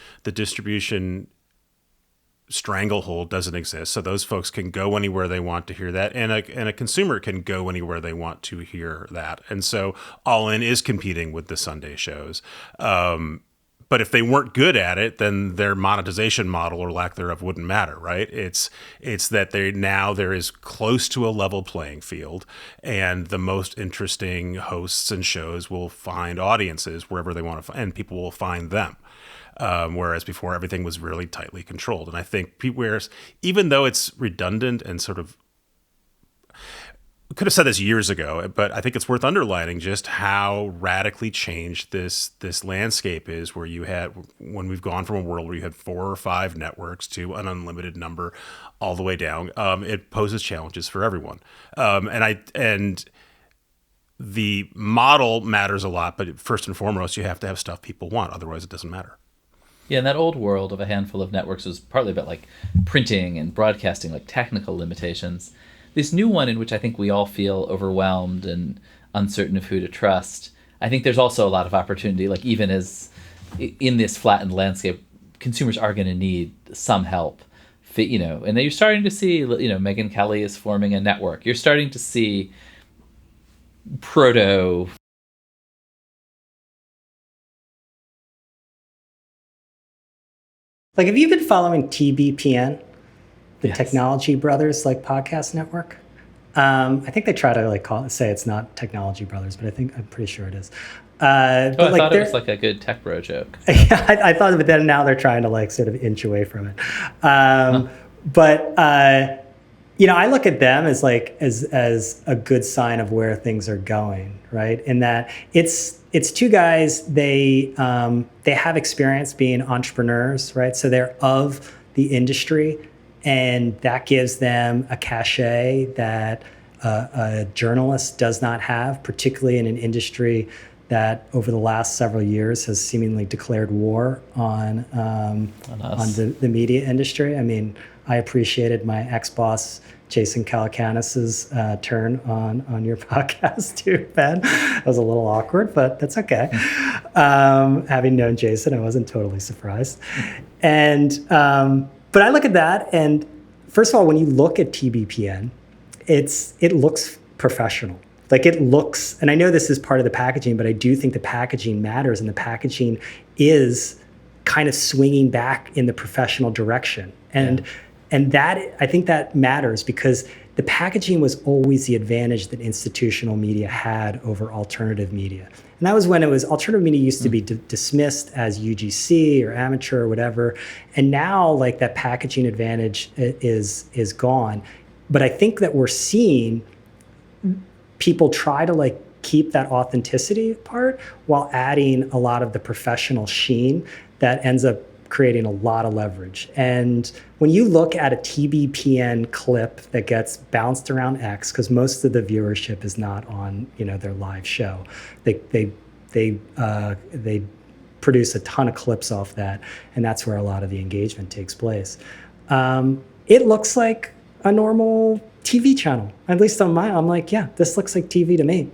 C: stranglehold doesn't exist, so those folks can go anywhere they want to hear that, and a consumer can go anywhere they want to hear that. And so All In is competing with the Sunday shows, but if they weren't good at it, then their monetization model or lack thereof wouldn't matter, right? It's that there is close to a level playing field, and the most interesting hosts and shows will find audiences wherever they want to find, and people will find them. Whereas before everything was really tightly controlled. And I think even though it's redundant and sort of, we could have said this years ago, but I think it's worth underlining just how radically changed this landscape is, where when we've gone from a world where you had 4 or 5 networks to an unlimited number all the way down. It poses challenges for everyone. And the model matters a lot, but first and foremost, you have to have stuff people want. Otherwise, it doesn't matter.
A: Yeah, in that old world of a handful of networks was partly about like printing and broadcasting, like technical limitations. This new one, in which I think we all feel overwhelmed and uncertain of who to trust, I think there's also a lot of opportunity. Like even as in this flattened landscape, consumers are going to need some help. And then you're starting to see, Megyn Kelly is forming a network. You're starting to see proto.
B: Like, have you been following TBPN, the
A: Yes.
B: Technology Brothers like podcast network? I think they try to say it's not Technology Brothers, but I'm pretty sure it is.
A: I thought it was like a good tech bro joke.
B: Yeah, I thought, but then now they're trying to like sort of inch away from it. But I look at them as like as a good sign of where things are going, right? In that it's 2 guys. They have experience being entrepreneurs, right? So they're of the industry, and that gives them a cachet that a journalist does not have, particularly in an industry that over the last several years has seemingly declared war on the media industry. I mean, I appreciated my ex-boss Jason Calacanis's turn on your podcast too, Ben. It was a little awkward, but that's okay. Having known Jason, I wasn't totally surprised. And but I look at that, and first of all, when you look at TBPN, it looks professional. Like it looks, and I know this is part of the packaging, but I do think the packaging matters, and the packaging is kind of swinging back in the professional direction. And that, I think that matters, because the packaging was always the advantage that institutional media had over alternative media. And that was when alternative media used to be dismissed as UGC or amateur or whatever. And now like that packaging advantage is gone. But I think that we're seeing people try to like keep that authenticity part while adding a lot of the professional sheen that ends up creating a lot of leverage. And when you look at a TBPN clip that gets bounced around X, because most of the viewership is not on, their live show, they produce a ton of clips off that, and that's where a lot of the engagement takes place. It looks like a normal TV channel. At least I'm like, yeah, this looks like TV to me.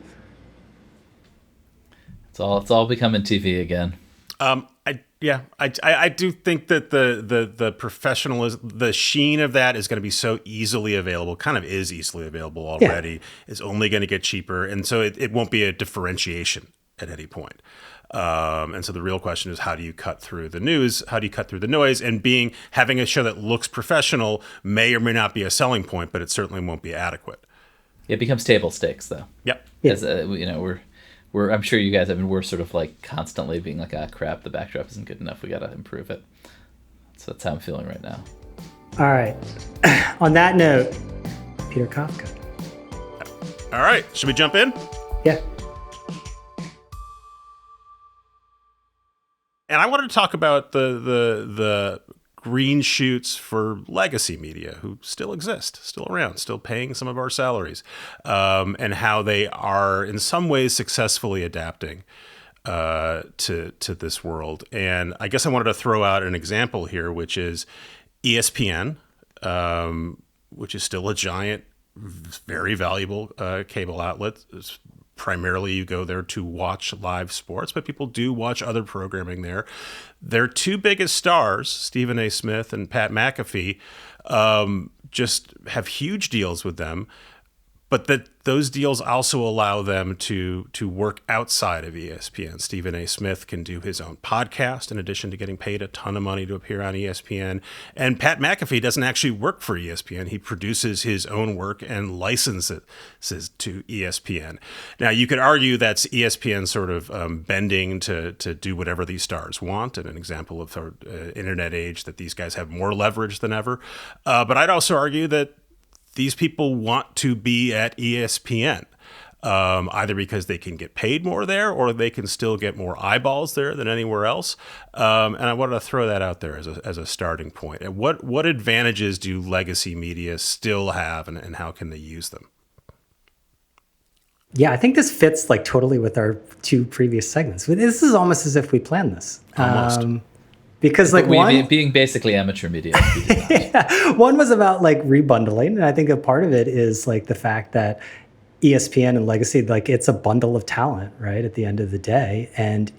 A: It's all becoming TV again.
C: I do think that the professionalism, the sheen of that is going to be so easily available, kind of is easily available already. Yeah. It's only going to get cheaper. And so it won't be a differentiation at any point. And so the real question is, how do you cut through the news? How do you cut through the noise? And having a show that looks professional may or may not be a selling point, but it certainly won't be adequate.
A: It becomes table stakes, though.
C: Yep.
A: As I'm sure you guys we're sort of like constantly being like, crap, the backdrop isn't good enough. We got to improve it. So that's how I'm feeling right now.
B: All right. On that note, Peter Kafka.
C: All right. Should we jump in?
B: Yeah.
C: And I wanted to talk about the green shoots for legacy media who still exist, still around, still paying some of our salaries, and how they are in some ways successfully adapting to this world. And I guess I wanted to throw out an example here, which is ESPN, which is still a giant, very valuable cable outlet. Primarily, you go there to watch live sports, but people do watch other programming there. Their two biggest stars, Stephen A. Smith and Pat McAfee, just have huge deals with them. But those deals also allow them to work outside of ESPN. Stephen A. Smith can do his own podcast in addition to getting paid a ton of money to appear on ESPN. And Pat McAfee doesn't actually work for ESPN. He produces his own work and licenses to ESPN. Now, you could argue that's ESPN sort of bending to do whatever these stars want, and an example of the internet age that these guys have more leverage than ever. But I'd also argue that these people want to be at ESPN, either because they can get paid more there or they can still get more eyeballs there than anywhere else. And I wanted to throw that out there as a starting point. And what advantages do legacy media still have, and how can they use them?
B: Yeah, I think this fits like totally with our two previous segments. This is almost as if we planned this.
C: Almost.
B: Because like
A: being basically amateur media.
B: Yeah, one was about like rebundling, and I think a part of it is like the fact that ESPN and legacy, like it's a bundle of talent, right? At the end of the day, and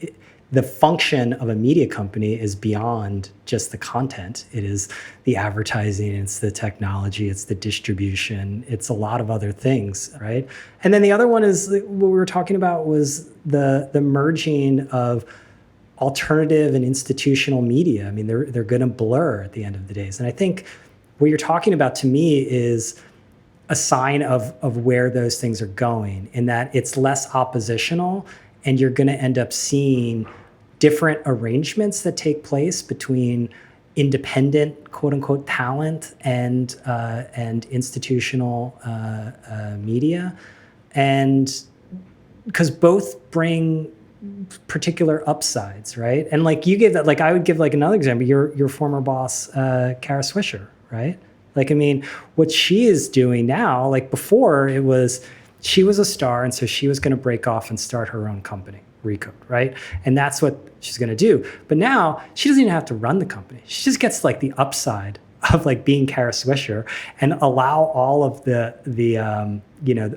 B: the function of a media company is beyond just the content. It is the advertising, it's the technology, it's the distribution, it's a lot of other things, right? And then the other one is what we were talking about was the merging of alternative and institutional media. I mean, they're going to blur at the end of the days. And I think what you're talking about to me is a sign of where those things are going, in that it's less oppositional, and you're going to end up seeing different arrangements that take place between independent, quote unquote, talent and institutional media. And because both bring particular upsides, right? And like you gave that, like I would give like another example, your former boss, Kara Swisher, right? Like, I mean, what she is doing now, like before it was, she was a star, and so she was going to break off and start her own company, Recode, right? And that's what she's going to do. But now she doesn't even have to run the company. She just gets like the upside of like being Kara Swisher and allow all of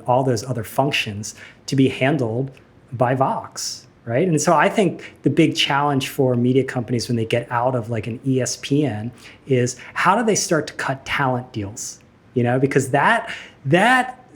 B: all those other functions to be handled by Vox. Right. And so I think the big challenge for media companies when they get out of like an ESPN is how do they start to cut talent deals? Because that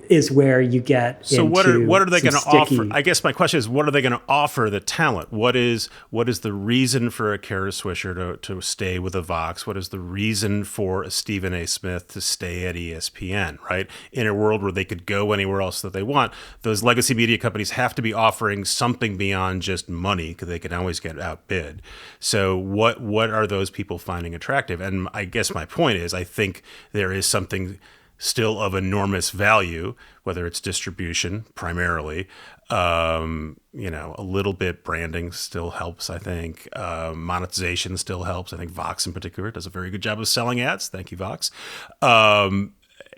B: is where you get
C: so
B: into
C: what are they
B: some
C: going to
B: sticky-
C: offer? I guess my question is, what are they going to offer the talent? What is the reason for a Kara Swisher to stay with a Vox? What is the reason for a Stephen A. Smith to stay at ESPN, right? In a world where they could go anywhere else that they want, those legacy media companies have to be offering something beyond just money, because they can always get outbid. So what are those people finding attractive? And I guess my point is, I think there is something still of enormous value, whether it's distribution primarily, a little bit branding still helps, I think. Monetization still helps. I think Vox in particular does a very good job of selling ads. Thank you, Vox. But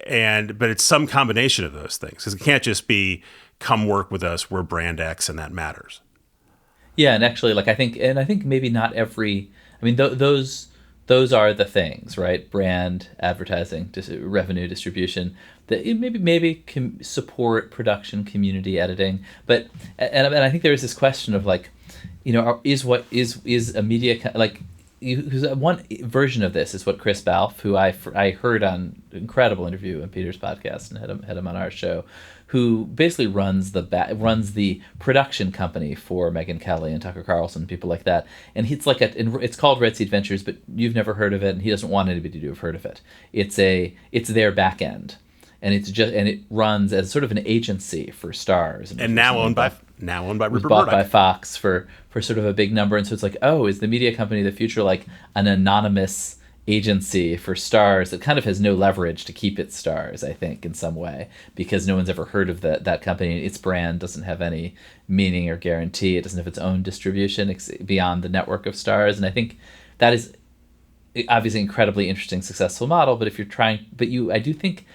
C: it's some combination of those things, because it can't just be, come work with us, we're brand X and that matters.
A: Yeah, and actually, I think maybe not every. I mean, those are the things, right? Brand, advertising, revenue distribution. That maybe can support production, community editing, but and I think there is this question of is a media because one version of this is what Chris Balfe, who I heard on an incredible interview on Peter's podcast and had him on our show, who basically runs the production company for Megyn Kelly and Tucker Carlson, people like that. And it's called Red Seat Ventures, but you've never heard of it, and he doesn't want anybody to have heard of it. It's their back end, and it runs as sort of an agency for stars.
C: And now owned by Rupert
A: was bought
C: Murdoch.
A: by Fox for sort of a big number. And so it's is the media company of the future like an anonymous agency for stars that kind of has no leverage to keep its stars, I think, in some way, because no one's ever heard of that company. Its brand doesn't have any meaning or guarantee. It doesn't have its own distribution beyond the network of stars. And I think that is obviously an incredibly interesting, successful model. But I think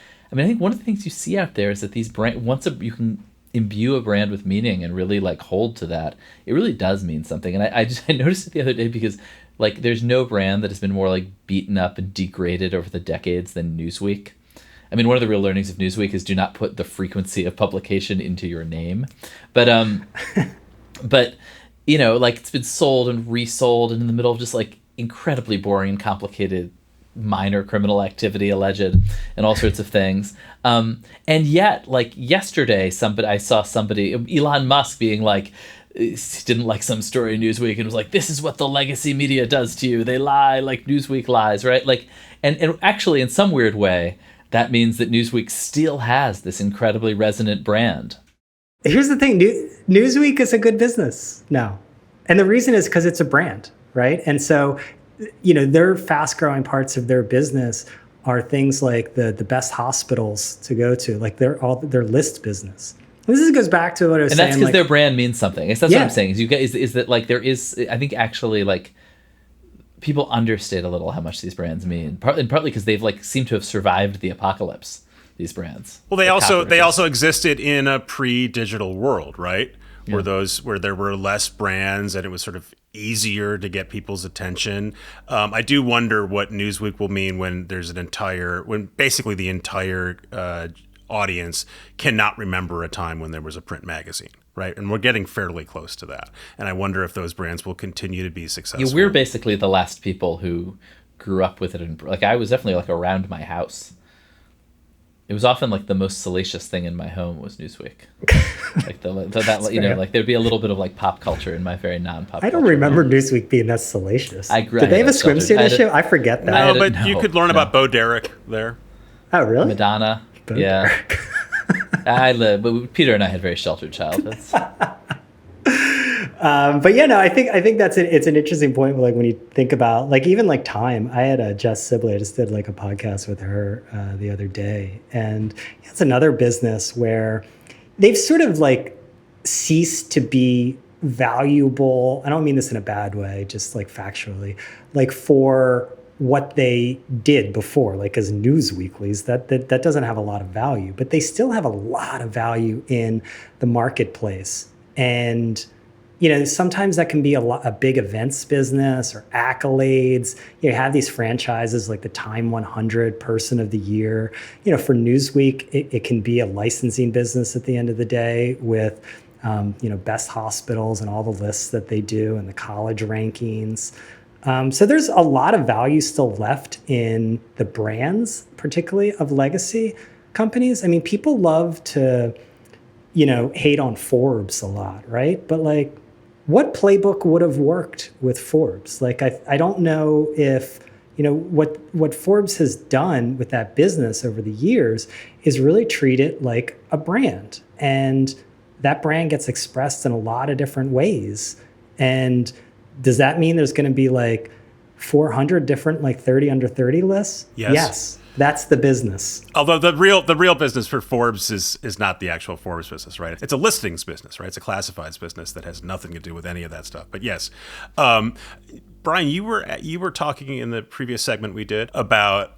A: one of the things you see out there is that these you can imbue a brand with meaning and really hold to that, it really does mean something. And I noticed it the other day, because there's no brand that has been more beaten up and degraded over the decades than Newsweek. I mean, one of the real learnings of Newsweek is do not put the frequency of publication into your name. But it's been sold and resold, and in the middle of just incredibly boring and complicated minor criminal activity alleged and all sorts of things. And yet, yesterday, I saw somebody, Elon Musk, being didn't like some story in Newsweek and was this is what the legacy media does to you. They lie like Newsweek lies, right? And actually, in some weird way, that means that Newsweek still has this incredibly resonant brand.
B: Here's the thing. Newsweek is a good business now. And the reason is because it's a brand, right? And so, their fast-growing parts of their business are things like the best hospitals to go to, their list business. This goes back to what I was saying.
A: And that's because their brand means something. That's what I'm saying. Is that there is, I think, actually, people understate a little how much these brands mean. Partly because they've seem to have survived the apocalypse. These brands.
C: Well, they also existed in a pre-digital world, right? Yeah. Where there were less brands and it was sort of easier to get people's attention. I do wonder what Newsweek will mean when basically the entire audience cannot remember a time when there was a print magazine, right? And we're getting fairly close to that. And I wonder if those brands will continue to be successful.
A: Yeah, we're basically the last people who grew up with it. And I was definitely around my house. It was often the most salacious thing in my home was Newsweek. There'd be a little bit of pop culture in my very non-pop culture.
B: I don't remember Newsweek being that salacious. Did they have a swimsuit issue? I forget that.
C: No, but you could learn about Bo Derek there.
B: Oh, really?
A: Madonna. Bo Derek. But Peter and I had very sheltered childhoods.
B: I think it's an interesting point. When you think about even Time, I had Jess Sibley. I just did a podcast with her the other day, and it's another business where they've sort of ceased to be valuable. I don't mean this in a bad way, just factually, for what they did before, as news weeklies, that doesn't have a lot of value, but they still have a lot of value in the marketplace. And sometimes that can be a big events business or accolades. You have these franchises like the Time 100 Person of the Year. For Newsweek, it can be a licensing business at the end of the day with, best hospitals and all the lists that they do and the college rankings. So there's a lot of value still left in the brands, particularly of legacy. companies. I mean, people love to, hate on Forbes a lot, right? But like, what playbook would have worked with Forbes? Like, I don't know if, what Forbes has done with that business over the years is really treat it like a brand. And that brand gets expressed in a lot of different ways. And does that mean there's going to be like 400 different like 30 under 30 lists? Yes. That's the business.
C: Although the real business for Forbes is not the actual Forbes business, right? It's a listings business, right? It's a classifieds business that has nothing to do with any of that stuff. But yes, Brian, you were talking in the previous segment we did about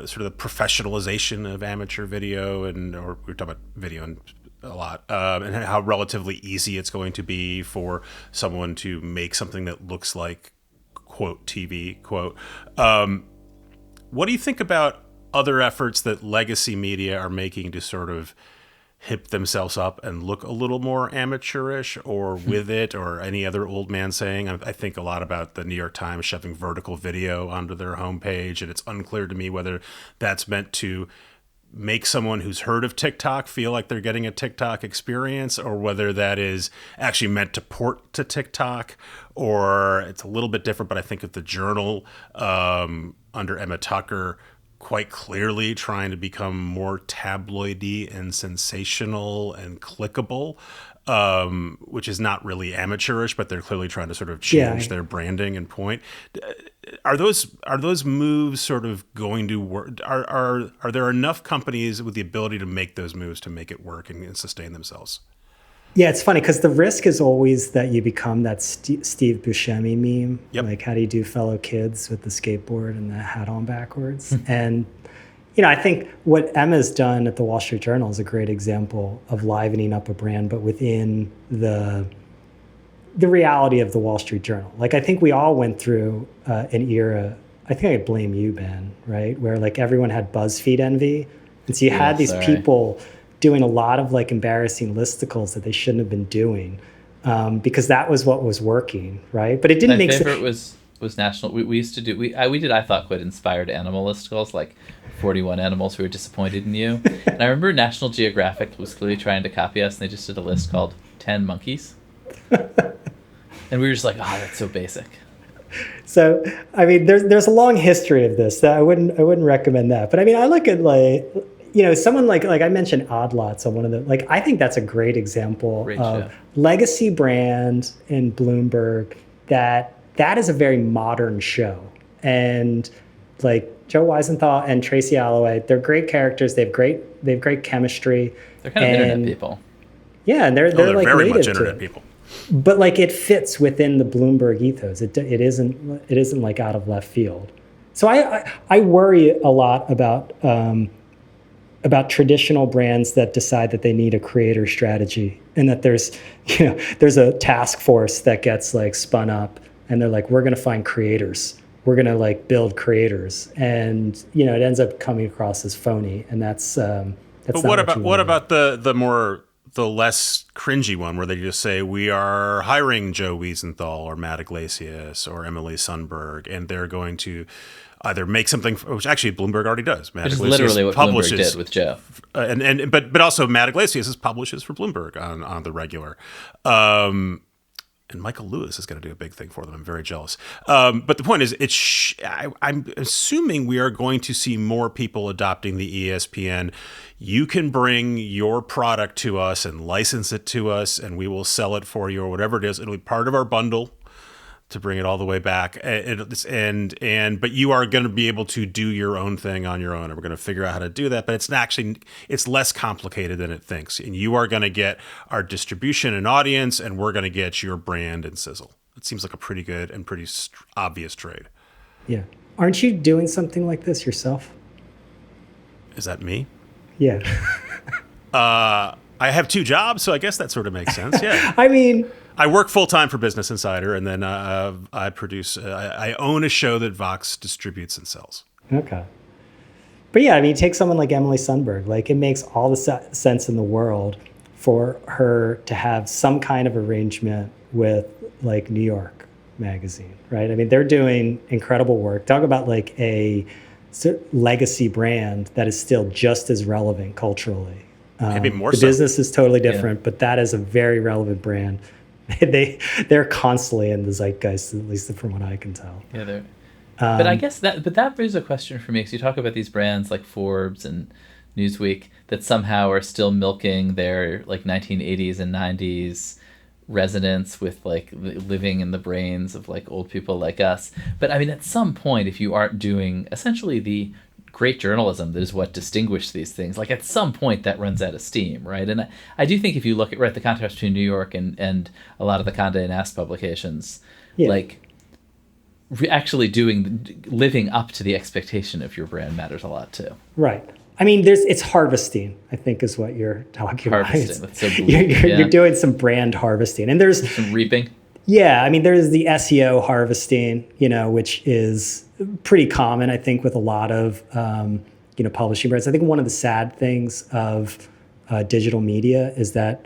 C: sort of the professionalization of amateur video, or we were talking about video and a lot, and how relatively easy it's going to be for someone to make something that looks like quote TV quote. What do you think about other efforts that legacy media are making to sort of hip themselves up and look a little more amateurish, or with it, or any other old man saying? I think a lot about the New York Times shoving vertical video onto their homepage, and it's unclear to me whether that's meant to make someone who's heard of TikTok feel like they're getting a TikTok experience, or whether that is actually meant to port to TikTok, or it's a little bit different. But I think of the Journal under Emma Tucker quite clearly trying to become more tabloidy and sensational and clickable, which is not really amateurish, but they're clearly trying to sort of change their branding and point. Are those moves sort of going to work? Are there enough companies with the ability to make those moves to make it work and sustain themselves?
B: Yeah, it's funny because the risk is always that you become that Steve Buscemi meme.
C: Yep.
B: Like, how do you do fellow kids with the skateboard and the hat on backwards? And, I think what Emma's done at the Wall Street Journal is a great example of livening up a brand, but within the reality of the Wall Street Journal. Like, I think we all went through an era, I think I blame you, Ben, right? Where like everyone had BuzzFeed envy. And so you had these people doing a lot of like embarrassing listicles that they shouldn't have been doing, because that was what was working, right? But it didn't make sense.
A: My favorite was National. We used to do we did, I thought, quite inspired animal listicles, like 41 animals who were disappointed in you. And I remember National Geographic was clearly trying to copy us, and they just did a list called 10 monkeys. And we were just like, oh, that's so basic.
B: So, I mean, there's a long history of this. I wouldn't recommend that. But I mean, I look at like, someone like I mentioned Odd Lots on one of the, like, I think that's a great example of legacy brand in Bloomberg that is a very modern show. And like Joe Weisenthal and Tracy Alloway, they're great characters. They have great chemistry.
A: They're kind of internet people.
B: Yeah, and they're like
C: very
B: native
C: much
B: to
C: internet
B: it.
C: people.
B: But like it fits within the Bloomberg ethos. It isn't like out of left field. So I worry a lot about traditional brands that decide that they need a creator strategy, and that there's a task force that gets like spun up, and they're like, we're going to find creators. We're going to like build creators, and it ends up coming across as phony, and that's. But
C: what about the less cringy one where they just say, we are hiring Joe Weisenthal or Matt Iglesias or Emily Sundberg, and they're going to either make something, which actually Bloomberg already does.
A: Which is literally what Bloomberg did with Joe.
C: But also Matt Iglesias publishes for Bloomberg on the regular. And Michael Lewis is going to do a big thing for them. I'm very jealous. But the point is, I'm assuming we are going to see more people adopting the ESPN. You can bring your product to us and license it to us, and we will sell it for you, or whatever it is. It'll be part of our bundle to bring it all the way back. But you are going to be able to do your own thing on your own, and we're going to figure out how to do that. But it's less complicated than it thinks. And you are going to get our distribution and audience, and we're going to get your brand and sizzle. It seems like a pretty good and pretty obvious trade.
B: Yeah. Aren't you doing something like this yourself?
C: Is that me?
B: Yeah.
C: I have two jobs, so I guess that sort of makes sense. Yeah.
B: I mean,
C: I work full time for Business Insider, and then I produce. I own a show that Vox distributes and sells.
B: Okay. But yeah, I mean, take someone like Emily Sundberg. Like, it makes all the sense in the world for her to have some kind of arrangement with like New York Magazine, right? I mean, they're doing incredible work. Talk about like a legacy brand that is still just as relevant culturally.
C: Maybe more
B: the
C: so.
B: business is totally different, but that is a very relevant brand. They're constantly in the zeitgeist, at least from what I can tell.
A: Yeah, they're. But I guess that raises a question for me, because you talk about these brands like Forbes and Newsweek that somehow are still milking their like 1980s and 90s resonance with like living in the brains of like old people like us. But I mean, at some point, if you aren't doing essentially the great journalism that is what distinguished these things, like at some point that runs out of steam, right? And I do think if you look at the contrast between New York and a lot of the Condé Nast publications, like actually living up to the expectation of your brand matters a lot too.
B: Right. I mean, it's harvesting, I think, is what you're talking
A: harvesting,
B: about.
A: That's so
B: you're doing some brand harvesting, and there's
A: some reaping.
B: Yeah, I mean, there's the SEO harvesting, which is pretty common, I think, with a lot of publishing brands. I think one of the sad things of digital media is that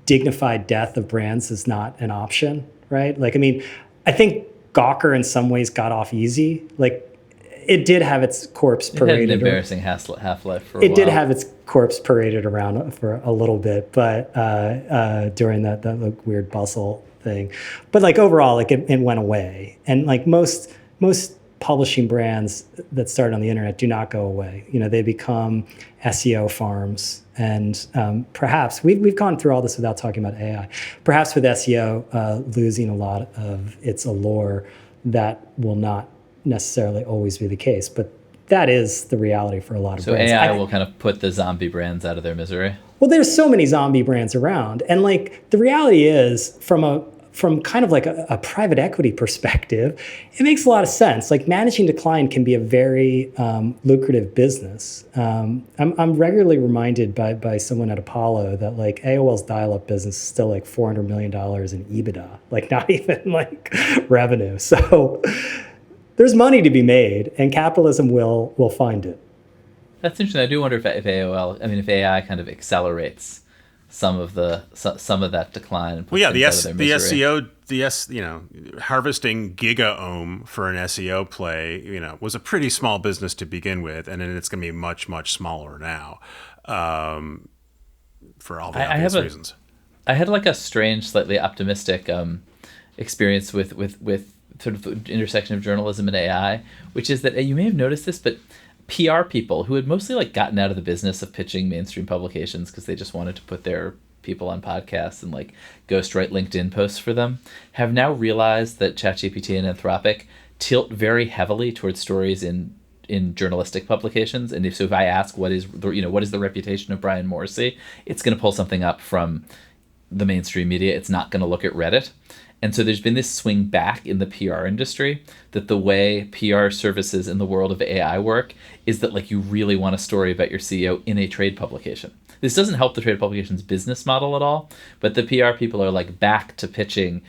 B: dignified death of brands is not an option, right? Like, I mean, I think Gawker in some ways got off easy. Like, it did have its corpse paraded.
A: It had an embarrassing half-life for a while.
B: It did have its corpse paraded around for a little bit, but during that weird bustle thing. But like overall, like it went away. And like most publishing brands that start on the internet do not go away. They become SEO farms. And perhaps we've gone through all this without talking about AI. Perhaps with SEO losing a lot of its allure, that will not necessarily always be the case, but that is the reality for a lot of brands.
A: So AI will kind of put the zombie brands out of their misery.
B: Well, there's so many zombie brands around, and like the reality is, from kind of like a private equity perspective, it makes a lot of sense. Like managing decline can be a very lucrative business. I'm regularly reminded by someone at Apollo that like AOL's dial-up business is still like $400 million in EBITDA, like not even like revenue. So there's money to be made, and capitalism will find it.
A: That's interesting. I do wonder if AI kind of accelerates some of that decline. And
C: well, yeah, the
A: SEO,
C: harvesting giga-ohm for an SEO play, was a pretty small business to begin with, and then it's going to be much, much smaller now, for all the obvious reasons.
A: I had like a strange, slightly optimistic experience with sort of the intersection of journalism and AI, which is that you may have noticed this, but PR people who had mostly like gotten out of the business of pitching mainstream publications because they just wanted to put their people on podcasts and like ghostwrite LinkedIn posts for them, have now realized that ChatGPT and Anthropic tilt very heavily towards stories in journalistic publications. And if I ask what is the reputation of Brian Morrissey, it's going to pull something up from the mainstream media. It's not going to look at Reddit. And so there's been this swing back in the PR industry that the way PR services in the world of AI work is that like you really want a story about your CEO in a trade publication. This doesn't help the trade publication's business model at all, but the PR people are like back to pitching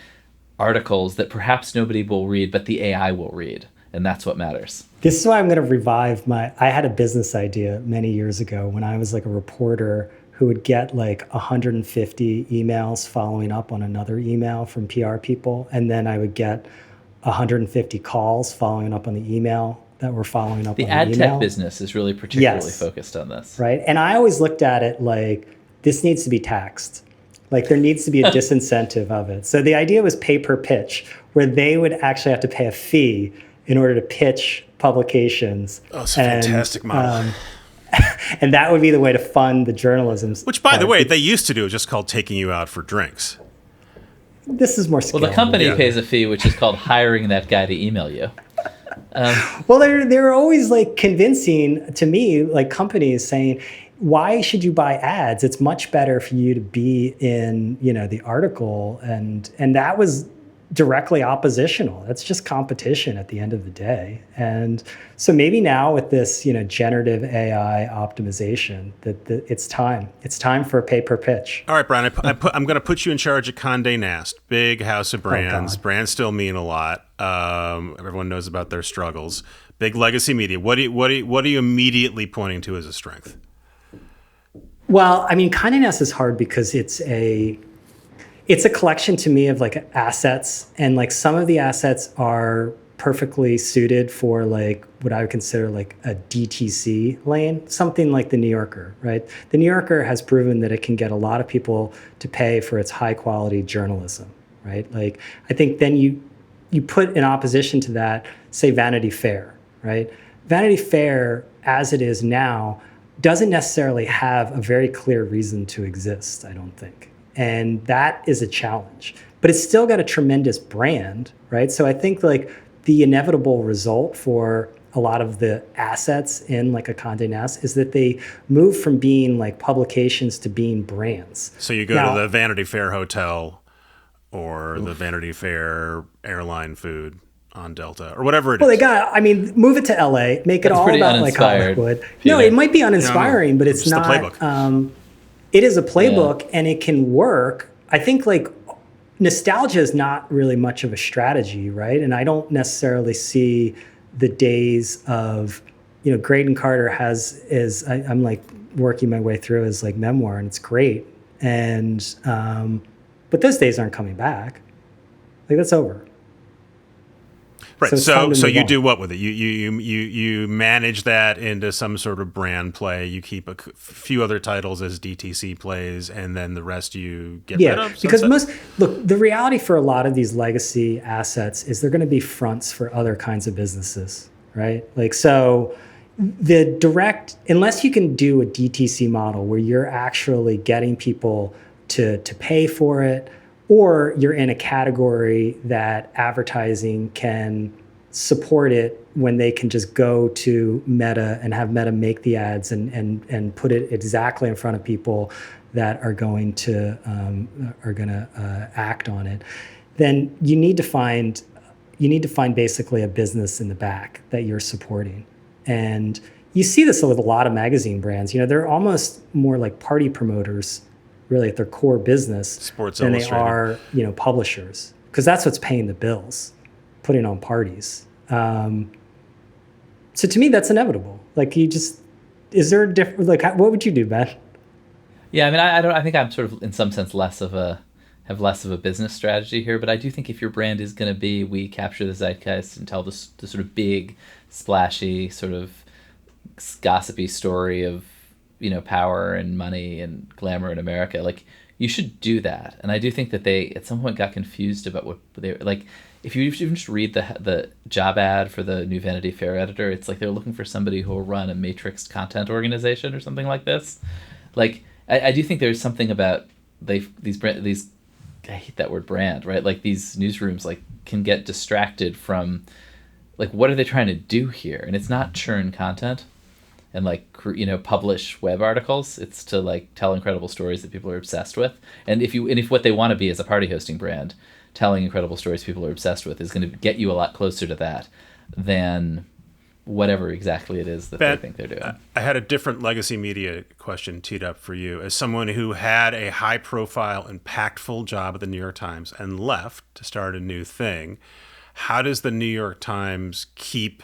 A: articles that perhaps nobody will read, but the AI will read. And that's what matters.
B: This is why I'm going to revive I had a business idea many years ago when I was like a reporter who would get like 150 emails following up on another email from PR people. And then I would get 150 calls following up on the email that were following up on the email.
A: The ad tech business is really particularly focused on this.
B: Right. And I always looked at it like this needs to be taxed. Like there needs to be a disincentive of it. So the idea was pay per pitch, where they would actually have to pay a fee in order to pitch publications.
C: Oh, it's a fantastic model.
B: And that would be the way to fund the journalism.
C: Which, by the way, they used to do, just called taking you out for drinks.
B: This is more scalable.
A: Well, the company pays a fee, which is called hiring that guy to email you.
B: Well, they're always like convincing to me, like companies saying, why should you buy ads? It's much better for you to be in, the article. And that was directly oppositional. That's just competition at the end of the day. And so maybe now with this, generative AI optimization, that it's time. It's time for a pay per pitch.
C: All right, Brian, I'm going to put you in charge of Condé Nast, big house of brands. Brands still mean a lot. Everyone knows about their struggles. Big legacy media. What are you immediately pointing to as a strength?
B: Well, I mean, Condé Nast is hard because it's a collection to me of like assets, and like some of the assets are perfectly suited for like what I would consider like a DTC lane, something like the New Yorker, right? The New Yorker has proven that it can get a lot of people to pay for its high quality journalism, right? Like I think then you put in opposition to that, say Vanity Fair, right? Vanity Fair, as it is now, doesn't necessarily have a very clear reason to exist, I don't think. And that is a challenge. But it's still got a tremendous brand, right? So I think like the inevitable result for a lot of the assets in like a Condé Nast is that they move from being like publications to being brands.
C: So you go to the Vanity Fair hotel or the Vanity Fair airline food on Delta or whatever it is.
B: Well, move it to LA, make it all about like Hollywood. No, it might be uninspiring, but it's not.
C: The playbook.
B: It is a playbook and it can work. I think like nostalgia is not really much of a strategy, right? And I don't necessarily see the days of, Graydon Carter I'm like working my way through his like memoir and it's great. And, but those days aren't coming back. Like that's over.
C: Right. So you do what with it? You manage that into some sort of brand play. You keep a few other titles as DTC plays, and then the rest you get rid of.
B: Because the reality for a lot of these legacy assets is they're going to be fronts for other kinds of businesses, right? Like so, the direct, unless you can do a DTC model where you're actually getting people to pay for it, or you're in a category that advertising can support it when they can just go to Meta and have Meta make the ads and put it exactly in front of people that are going to act on it. Then you need to find basically a business in the back that you're supporting. And you see this with a lot of magazine brands. They're almost more like party promoters really at their core business
C: Sports
B: than they
C: Illustrated.
B: are, publishers, because that's what's paying the bills, putting on parties. So to me, that's inevitable. Like is there a different, like, what would you do, Ben?
A: Yeah, I think I'm sort of in some sense have less of a business strategy here, but I do think if your brand is going to be, we capture the zeitgeist and tell the sort of big, splashy, sort of gossipy story of, power and money and glamour in America, like you should do that. And I do think that they at some point got confused about what they like. If you even just read the job ad for the new Vanity Fair editor, it's like they're looking for somebody who will run a matrixed content organization or something like this. Like I do think there's something about these I hate that word brand, right? Like these newsrooms like can get distracted from like what are they trying to do here? And it's not churn content and like publish web articles. It's to like tell incredible stories that people are obsessed with. And if what they want to be is a party hosting brand, telling incredible stories people are obsessed with is going to get you a lot closer to that than whatever exactly it is that they think they're doing.
C: I had a different legacy media question teed up for you. As someone who had a high-profile, impactful job at the New York Times and left to start a new thing, how does the New York Times keep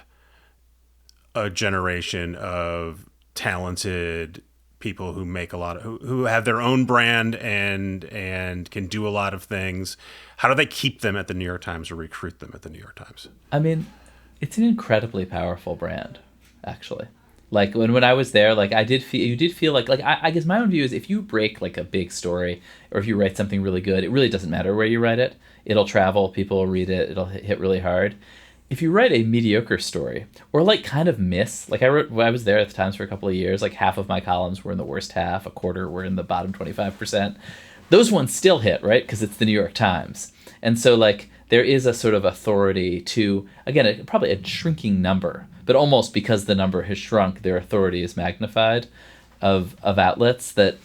C: a generation of talented people who make who have their own brand and can do a lot of things? How do they keep them at the New York Times or recruit them at the New York Times?
A: I mean, it's an incredibly powerful brand, actually. Like when I was there, like you did feel like I guess my own view is if you break like a big story or if you write something really good, it really doesn't matter where you write it. It'll travel, people will read it, it'll hit really hard. If you write a mediocre story or like kind of miss, like I was there at the Times for a couple of years, like half of my columns were in the worst half, a quarter were in the bottom 25%. Those ones still hit, right? Because it's the New York Times. And so like there is a sort of authority to, again, probably a shrinking number, but almost because the number has shrunk, their authority is magnified of outlets that,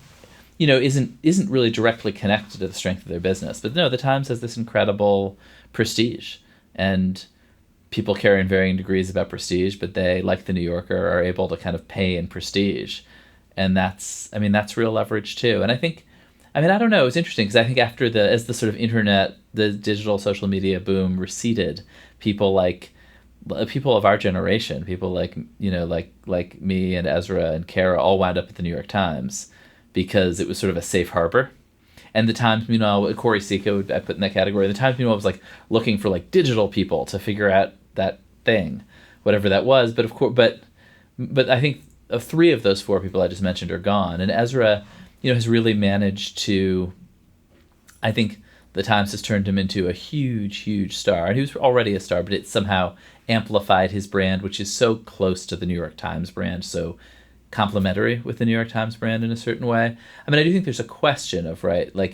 A: isn't really directly connected to the strength of their business. But no, the Times has this incredible prestige, and people care in varying degrees about prestige, but they, like the New Yorker, are able to kind of pay in prestige. And that's real leverage too. And I think, I don't know, it's interesting because I think as the sort of internet, the digital social media boom receded, people of our generation, people like me and Ezra and Kara all wound up at the New York Times because it was sort of a safe harbor. And the Times, Corey Seiko, I put in that category. The Times, was like looking for like digital people to figure out that thing, whatever that was. But of course, but I think three of those four people I just mentioned are gone, and Ezra, has really managed to. I think the Times has turned him into a huge, huge star, and he was already a star, but it somehow amplified his brand, which is so close to the New York Times brand, so complementary with the New York Times brand in a certain way. I mean, I do think there's a question of, right, like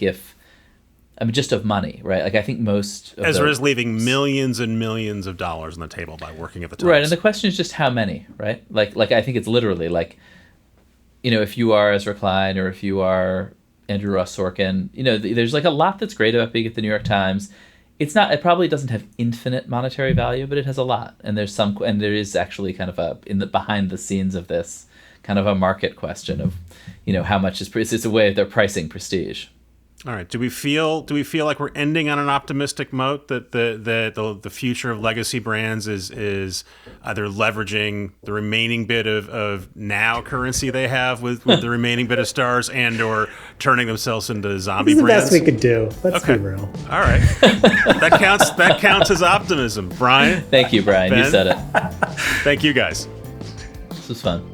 A: just of money, right? Like I think most of
C: Ezra is leaving millions and millions of dollars on the table by working at the Times.
A: Right, and the question is just how many, right? Like I think it's literally like, if you are Ezra Klein or if you are Andrew Ross Sorkin, there's like a lot that's great about being at the New York Times. It probably doesn't have infinite monetary value, but it has a lot. And there is actually kind of behind the scenes of this kind of a market question of, how much it's a way of their pricing prestige.
C: All right. Do we feel like we're ending on an optimistic note that the future of legacy brands is either leveraging the remaining bit of now currency they have with the remaining bit of stars and or turning themselves into zombie brands?
B: That's the best we could do. Let's be real.
C: All right. That counts as optimism. Brian.
A: Thank you, Brian.
C: Ben,
A: you said it.
C: Thank you guys.
A: This was fun.